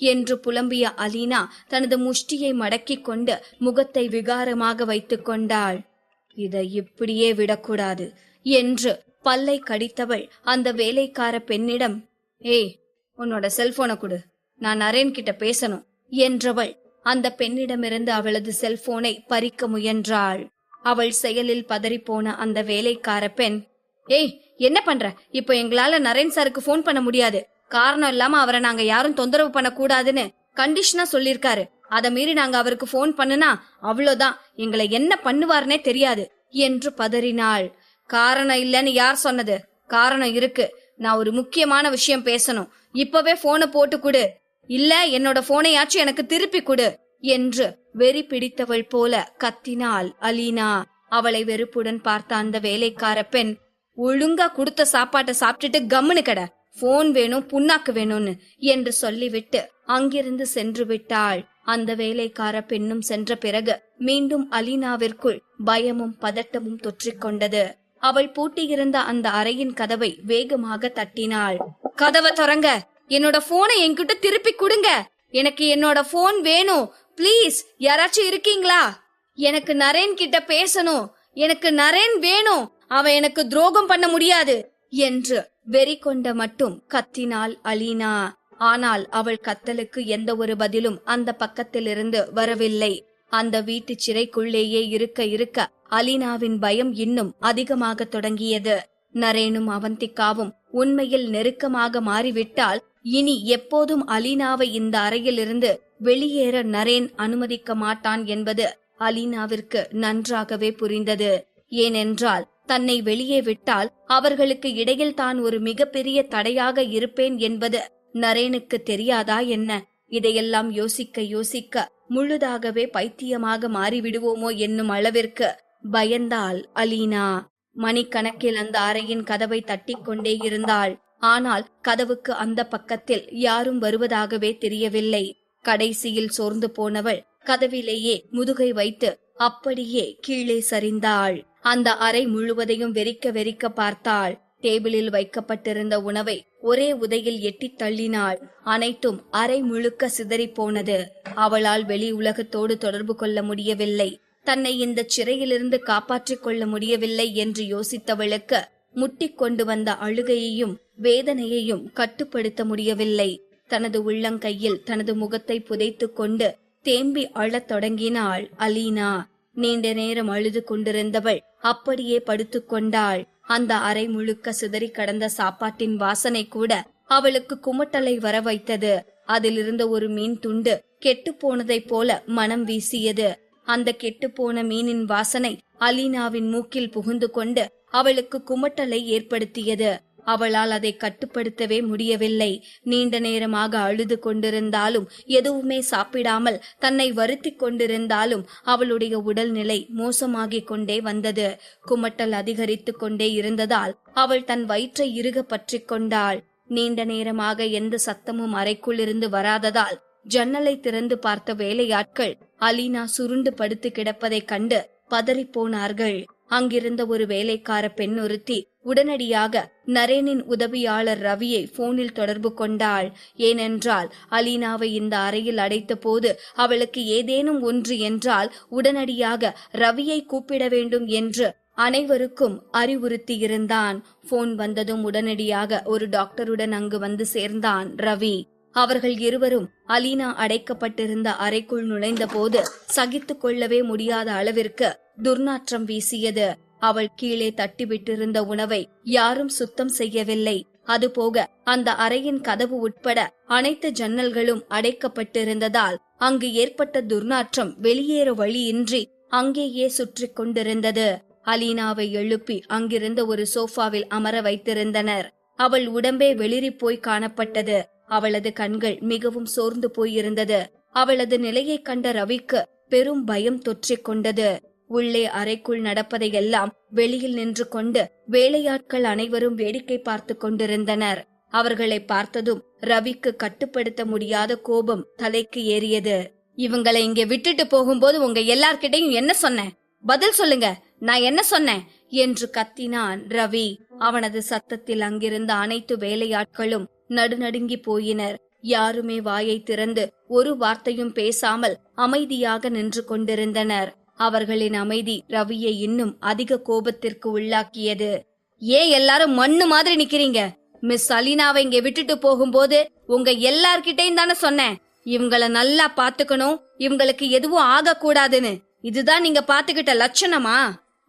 என்று புலம்பிய அலீனா தனது முஷ்டியை மடக்கிக் கொண்டு முகத்தை விகாரமாக வைத்துக் கொண்டாள். இதை இப்படியே விடக்கூடாது என்று பல்லை கடித்தவள் அந்த வேலைக்கார பெண்ணிடம், ஏய், உன்னோட செல்போனை கொடு, நான் நரேன் கிட்ட பேசணும் என்றவள் அந்த பெண்ணிடமிருந்து அவளது செல்போனை பறிக்க முயன்றாள். அவள் செயலில் பதறிப்போன அந்த வேலைக்கார பெண், ஏய், என்ன பண்ற? இப்போ எங்களால நரேன் சாருக்கு போன் பண்ண முடியாது. காரணம் இல்லாம அவரை நாங்க யாரும் தொந்தரவு பண்ண கூடாதுன்னு கண்டிஷனா சொல்லிருக்காரு. அத மீறி நாங்க அவருக்கு போன் பண்ணுனா அவ்வளவுதான், எங்களை என்ன பண்ணுவார்னே தெரியாது என்று பதறினாள். காரணம் இல்லன்னு யார் சொன்னது? காரணம் இருக்கு. நான் ஒரு முக்கியமான விஷயம் பேசணும். இப்பவே போனை போட்டு கொடு, இல்ல என்னோட போனையாச்சும் எனக்கு திருப்பி கொடு என்று வெறி பிடித்தவள் போல கத்தினாள் அலீனா. அவளை வெறுப்புடன் பார்த்த அந்த வேலைக்கார பெண், ஒழுங்கா கொடுத்த சாப்பாட்டை சாப்பிட்டுட்டு கம்முனு கட, போன் வேணும் புண்ணாக்கு வேணும்னு என்று சொல்லிவிட்டு அங்கிருந்து சென்று விட்டாள். அந்த வேலைக்கார பெண்ணும் சென்ற பிறகு மீண்டும் அலீனாவிற்குள் பயமும் பதட்டமும் தொற்றிக்கொண்டது. அவள் பூட்டியிருந்த அந்த அறையின் கதவை வேகமாக தட்டினாள். கதவை திறங்க, என்னோட போனை என்கிட்ட திருப்பி கொடுங்க, எனக்கு என்னோட போன் வேணும், பிளீஸ், யாராச்சும் இருக்கீங்களா? எனக்கு நரேன் கிட்ட பேசணும், எனக்கு நரேன் வேணும், அவன் எனக்கு துரோகம் பண்ண முடியாது என்று வெறி கொண்ட மட்டும் கத்தினாள் அலீனா. ஆனால் அவள் கத்தலுக்கு எந்த ஒரு பதிலும் அந்த பக்கத்திலிருந்து வரவில்லை. அந்த வீட்டு சிறைக்குள்ளேயே இருக்க இருக்க அலீனாவின் பயம் இன்னும் அதிகமாக தொடங்கியது. நரேனும் அவந்திகாவும் உண்மையில் நெருக்கமாக மாறிவிட்டால் இனி எப்போதும் அலீனாவை இந்த அறையிலிருந்து வெளியேற நரேன் அனுமதிக்க மாட்டான் என்பது அலீனாவிற்கு நன்றாகவே புரிந்தது. ஏனென்றால் தன்னை வெளியே விட்டால் அவர்களுக்கு இடையில் தான் ஒரு மிகப்பெரிய தடையாக இருப்பேன் என்பது நரேனுக்கு தெரியாதா என்ன? இதையெல்லாம் யோசிக்க யோசிக்க முழுதாகவே பைத்தியமாக மாறிவிடுவோமோ என்னும் அளவிற்கு பயந்தாள் அலீனா. மணிக்கணக்கில் அந்த அறையின் கதவை தட்டிக் கொண்டே இருந்தாள். ஆனால் கதவுக்கு அந்த பக்கத்தில் யாரும் வருவதாகவே தெரியவில்லை. கடைசியில் சோர்ந்து போனவள் கதவிலேயே முதுகை வைத்து அப்படியே கீழே சரிந்தாள். அந்த அறை முழுவதையும் வெறிக்க வெறிக்க பார்த்தாள். டேபிளில் வைக்கப்பட்டிருந்த உணவை ஒரே உதையில் எட்டி தள்ளினாள். அனைத்தும் அறை முழுக்க சிதறி போனது. அவளால் வெளி உலகத்தோடு தொடர்பு கொள்ள முடியவில்லை. தன்னை இந்த சிறையிலிருந்து காப்பாற்றிக் கொள்ள முடியவில்லை என்று யோசித்தவளுக்கு முட்டிக் கொண்டு வந்த அழுகையையும் வேதனையையும் கட்டுப்படுத்த முடியவில்லை. தனது உள்ளங்கையில் தனது முகத்தை புதைத்துக் கொண்டு தேம்பி அழத் தொடங்கினாள் அலீனா. நீண்ட நேரம் அழுது கொண்டிருந்தவள் அப்படியே படுத்துக் கொண்டாள். அந்த அறை முழுக்க சிதறி கடந்த சாப்பாட்டின் வாசனை கூட அவளுக்கு குமட்டலை வர வைத்தது. அதிலிருந்த ஒரு மீன் துண்டு கெட்டு போனதைப் போல மனம் வீசியது. அந்த கெட்டுப்போன மீனின் வாசனை அலீனாவின் மூக்கில் புகுந்து கொண்டு அவளுக்கு குமட்டலை ஏற்படுத்தியது. அவளால் அதை கட்டுப்படுத்தவே முடியவில்லை. நீண்ட நேரமாக அழுது கொண்டிருந்தாலும் எதுவுமே சாப்பிடாமல் தன்னை வருத்தி கொண்டிருந்தாலும் அவளுடைய உடல்நிலை மோசமாகிக் கொண்டே வந்தது. குமட்டல் அதிகரித்து கொண்டே இருந்ததால் அவள் தன் வயிற்றை இறுக பற்றி கொண்டாள். நீண்ட நேரமாக எந்த சத்தமும் அறைக்குள் இருந்து வராததால் ஜன்னலை திறந்து பார்த்த வேலையாட்கள் அலீனா சுருண்டு படுத்து கிடப்பதை கண்டு பதறிப்போனார்கள். அங்கிருந்த ஒரு வேலைக்கார பெண் ஒருத்தி உடனடியாக நரேனின் உதவியாளர் ரவியை போனில் தொடர்பு கொண்டாள். ஏனென்றால் அலீனாவை இந்த அறையில் அடைத்த போது அவளுக்கு ஏதேனும் ஒன்று என்றால் உடனடியாக ரவியை கூப்பிட வேண்டும் என்று அனைவருக்கும் அறிவுறுத்தியிருந்தான். போன் வந்ததும் உடனடியாக ஒரு டாக்டருடன் அங்கு வந்து சேர்ந்தான் ரவி. அவர்கள் இருவரும் அலீனா அடைக்கப்பட்டிருந்த அறைக்குள் நுழைந்த போது சகித்து கொள்ளவே முடியாத அளவிற்கு துர்நாற்றம் வீசியது. அவள் கீழே தட்டிவிட்டிருந்த உணவை யாரும் சுத்தம் செய்யவில்லை. அதுபோக அந்த அறையின் கதவு உட்பட அனைத்து ஜன்னல்களும் அடைக்கப்பட்டிருந்ததால் அங்கு ஏற்பட்ட துர்நாற்றம் வெளியேற வழியின்றி அங்கேயே சுற்றி கொண்டிருந்தது. அலீனாவை எழுப்பி அங்கிருந்த ஒரு சோஃபாவில் அமர வைத்திருந்தனர். அவள் உடம்பே வெளிரி போய் காணப்பட்டது. அவளது கண்கள் மிகவும் சோர்ந்து போயிருந்தது. அவளது நிலையை கண்ட ரவிக்கு பெரும் பயம் தொற்றிக் கொண்டது. உள்ளே அறைக்குள் நடப்பதையெல்லாம் வெளியில் நின்று கொண்டு வேலையாட்கள் அனைவரும் வேடிக்கை பார்த்து கொண்டிருந்தனர். அவர்களை பார்த்ததும் ரவிக்கு கட்டுப்படுத்த முடியாத கோபம் தலைக்கு ஏறியது. இவங்களை இங்க விட்டுட்டு போகும்போது உங்க எல்லார்கிட்டையும் என்ன சொன்னேன்? பதில் சொல்லுங்க, நான் என்ன சொன்னேன் என்று கத்தினான் ரவி. அவனது சத்தத்தில் அங்கிருந்த அனைத்து வேலையாட்களும் நடுநடுங்கி போயினர். யாருமே வாயை திறந்து ஒரு வார்த்தையும் பேசாமல் அமைதியாக நின்று கொண்டிருந்தனர். அவர்களின் அமைதி ரவியை இன்னும் அதிக கோபத்திற்கு உள்ளாக்கியது. ஏன் எல்லாரும் மண்ணு மாதிரி நிக்கிறீங்க? மிஸ் அலீனாவை இங்க விட்டுட்டு போகும்போது உங்க எல்லார்கிட்டையும் தானே சொன்னேன், இவங்கள நல்லா பாத்துக்கணும், இவங்களுக்கு எதுவும் ஆகக்கூடாதுன்னு. இதுதான் நீங்க பாத்துக்கிட்ட லட்சணமா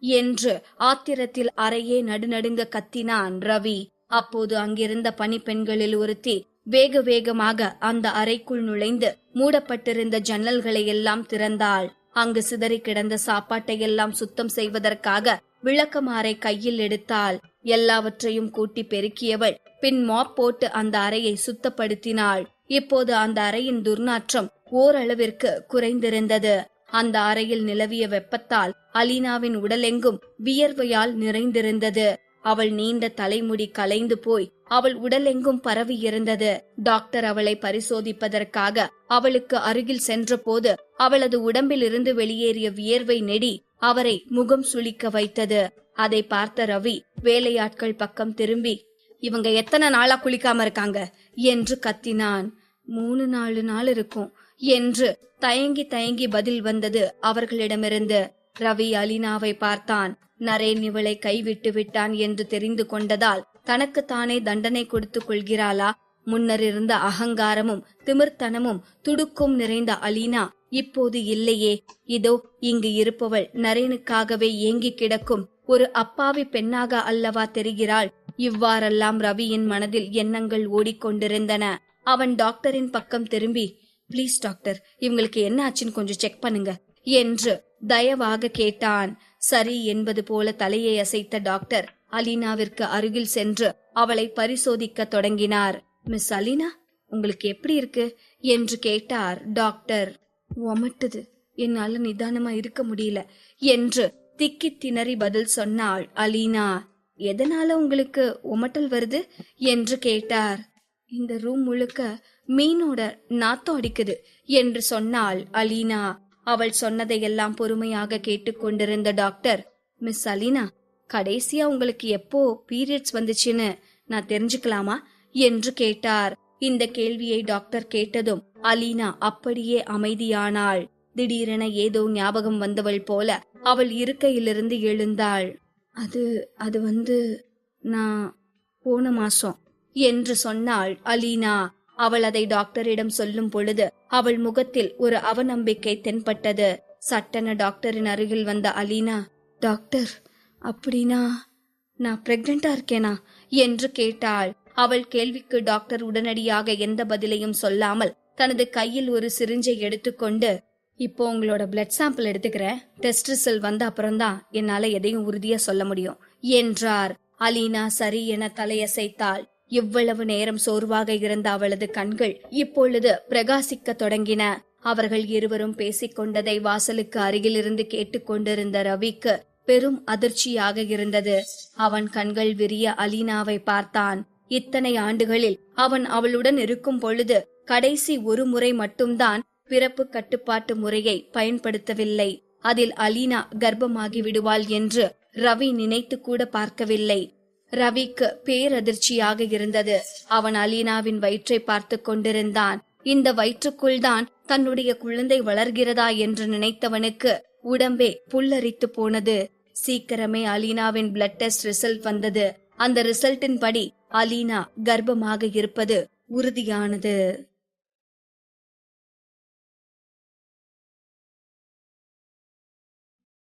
என்று ஆத்திரத்தில் அறையே நடுநடுங்க கத்தினான் ரவி. அப்போது அங்கிருந்த பணிப்பெண்களில் ஒருத்தி வேக வேகமாக அந்த அறைக்குள் நுழைந்து மூடப்பட்டிருந்த ஜன்னல்களை எல்லாம் திறந்தாள். அங்கு சிதறி கிடந்த சாப்பாட்டை எல்லாம் சுத்தம் செய்வதற்காக விளக்கமாறை கையில் எடுத்தாள். எல்லாவற்றையும் கூட்டி பெருக்கியவள் பின் மாப் போட்டு அந்த அறையை சுத்தப்படுத்தினாள். இப்போது அந்த அறையின் துர்நாற்றம் ஓரளவிற்கு குறைந்திருந்தது. அந்த அறையில் நிலவிய வெப்பத்தால் அலீனாவின் உடலெங்கும் வியர்வையால் நிறைந்திருந்தது. அவள் நீண்ட தலைமுடி கலைந்து போய் அவள் உடலெங்கும் பரவி இருந்தது. டாக்டர் அவளை பரிசோதிப்பதற்காக அவளுக்கு அருகில் சென்ற போது அவளது உடம்பில் இருந்து வெளியேறிய வியர்வை நெடி அவரை முகம் சுளிக்க வைத்தது. அதை பார்த்த ரவி வேலையாட்கள் பக்கம் திரும்பி, இவங்க எத்தனை நாளா குளிக்காம இருக்காங்க என்று கத்தினான். 3-4 நாள் இருக்கும் என்று தயங்கி தயங்கி பதில் வந்தது அவர்களிடமிருந்து. ரவி அலீனாவை பார்த்தான். நரேன் இவளை கைவிட்டு விட்டான் என்று தெரிந்து கொண்டதால் தனக்குத்தானே தண்டனை கொடுத்து கொள்கிறாளா? முன்னர் இருந்த அகங்காரமும் திமிர்த்தனமும் துடுக்கும் நிறைந்த அலீனா இப்போது இல்லையே. இதோ இங்கு இருப்பவள் நரேனுக்காகவே ஏங்கி கிடக்கும் ஒரு அப்பாவி பெண்ணாக அல்லவா தெரிகிறாள். இவ்வாறெல்லாம் ரவியின் மனதில் எண்ணங்கள் ஓடிக்கொண்டிருந்தன. அவன் டாக்டரின் பக்கம் திரும்பி, பிளீஸ் டாக்டர், இவங்களுக்கு என்ன ஆச்சுன்னு கொஞ்சம் செக் பண்ணுங்க என்று தயவாக கேட்டான். சரி என்பது போல தலையை அசைத்த டாக்டர் அலீனாவிற்கு அருகில் சென்று அவளை பரிசோதிக்க தொடங்கினார். மிஸ் அலீனா, உங்களுக்கு எப்படி இருக்கு என்று கேட்டார் டாக்டர். ஒமட்டுது, என்னால நிதானமா இருக்க முடியல என்று திக்கி திணறி பதில் சொன்னாள் அலீனா. எதனால உங்களுக்கு ஒமட்டல் வருது என்று கேட்டார். இந்த ரூம் முழுக்க மீனோட நாத்தம் அடிக்குது என்று சொன்னாள் அலீனா. அவள் சொன்னதையெல்லாம் பொறுமையாக கேட்டுக்கொண்டிருந்த டாக்டர், மிஸ் அலீனா, கடைசியா உங்களுக்கு எப்போ பீரியட்ஸ் வந்துச்சுன்னு நான் தெரிஞ்சுக்கலாமா என்று கேட்டார். இந்த கேள்வியை டாக்டர் கேட்டதும் அலீனா அப்படியே அமைதியானாள். திடீரென ஏதோ ஞாபகம் வந்தவள் போல அவள் இருக்கையிலிருந்து எழுந்தாள். அது வந்து நான் போன மாசம் என்று சொன்னாள் அலீனா. அவள் அதை டாக்டரிடம் சொல்லும் பொழுது அவள் முகத்தில் ஒரு அவநம்பிக்கை தென்பட்டது. சட்டென டாக்டரின் அருகில் வந்த அலீனா, டாக்டர், அப்படின்னா நான் பிரெக்னெண்டா இருக்கேனா என்று கேட்டாள். அவள் கேள்விக்கு டாக்டர் உடனடியாக எந்த பதிலையும் சொல்லாமல் தனது கையில் ஒரு சிரிஞ்சை எடுத்துக்கொண்டு, இப்போ உங்களோட பிளட் சாம்பிள் எடுத்துக்கிறேன், டெஸ்ட் ரிசல்ட் வந்த அப்புறம்தான் என்னால எதையும் உறுதியா சொல்ல முடியும் என்றார். அலீனா சரி என தலையசைத்தாள். இவ்வளவு நேரம் சோர்வாக இருந்த அவளது கண்கள் இப்பொழுது பிரகாசிக்க தொடங்கின. அவர்கள் இருவரும் பேசிக் கொண்டதை வாசலுக்கு அருகில் இருந்து கேட்டுக்கொண்டிருந்த ரவிக்கு பெரும் அதிர்ச்சியாக இருந்தது. அவன் கண்கள் விரிய அலீனாவை பார்த்தான். இத்தனை ஆண்டுகளில் அவன் அவளுடன் இருக்கும் பொழுது கடைசி ஒரு முறை மட்டும்தான் பிறப்பு கட்டுப்பாட்டு முறையை பயன்படுத்தவில்லை. அதில் அலீனா கர்ப்பமாகி விடுவாள் என்று ரவி நினைத்து கூட பார்க்கவில்லை. ரவிக்கு பேரதிர்ச்சியாக இருந்தது. அவன் அலீனாவின் வயிற்றை பார்த்து கொண்டிருந்தான். இந்த வயிற்றுக்குள் தான் தன்னுடைய குழந்தை வளர்கிறதா என்று நினைத்தவனுக்கு உடம்பே புல்லரித்து போனது. சீக்கிரமே அலீனாவின் பிளட் டெஸ்ட் ரிசல்ட் வந்தது. அந்த ரிசல்ட்டின் படி அலீனா கர்ப்பமாக இருப்பது உறுதியானது.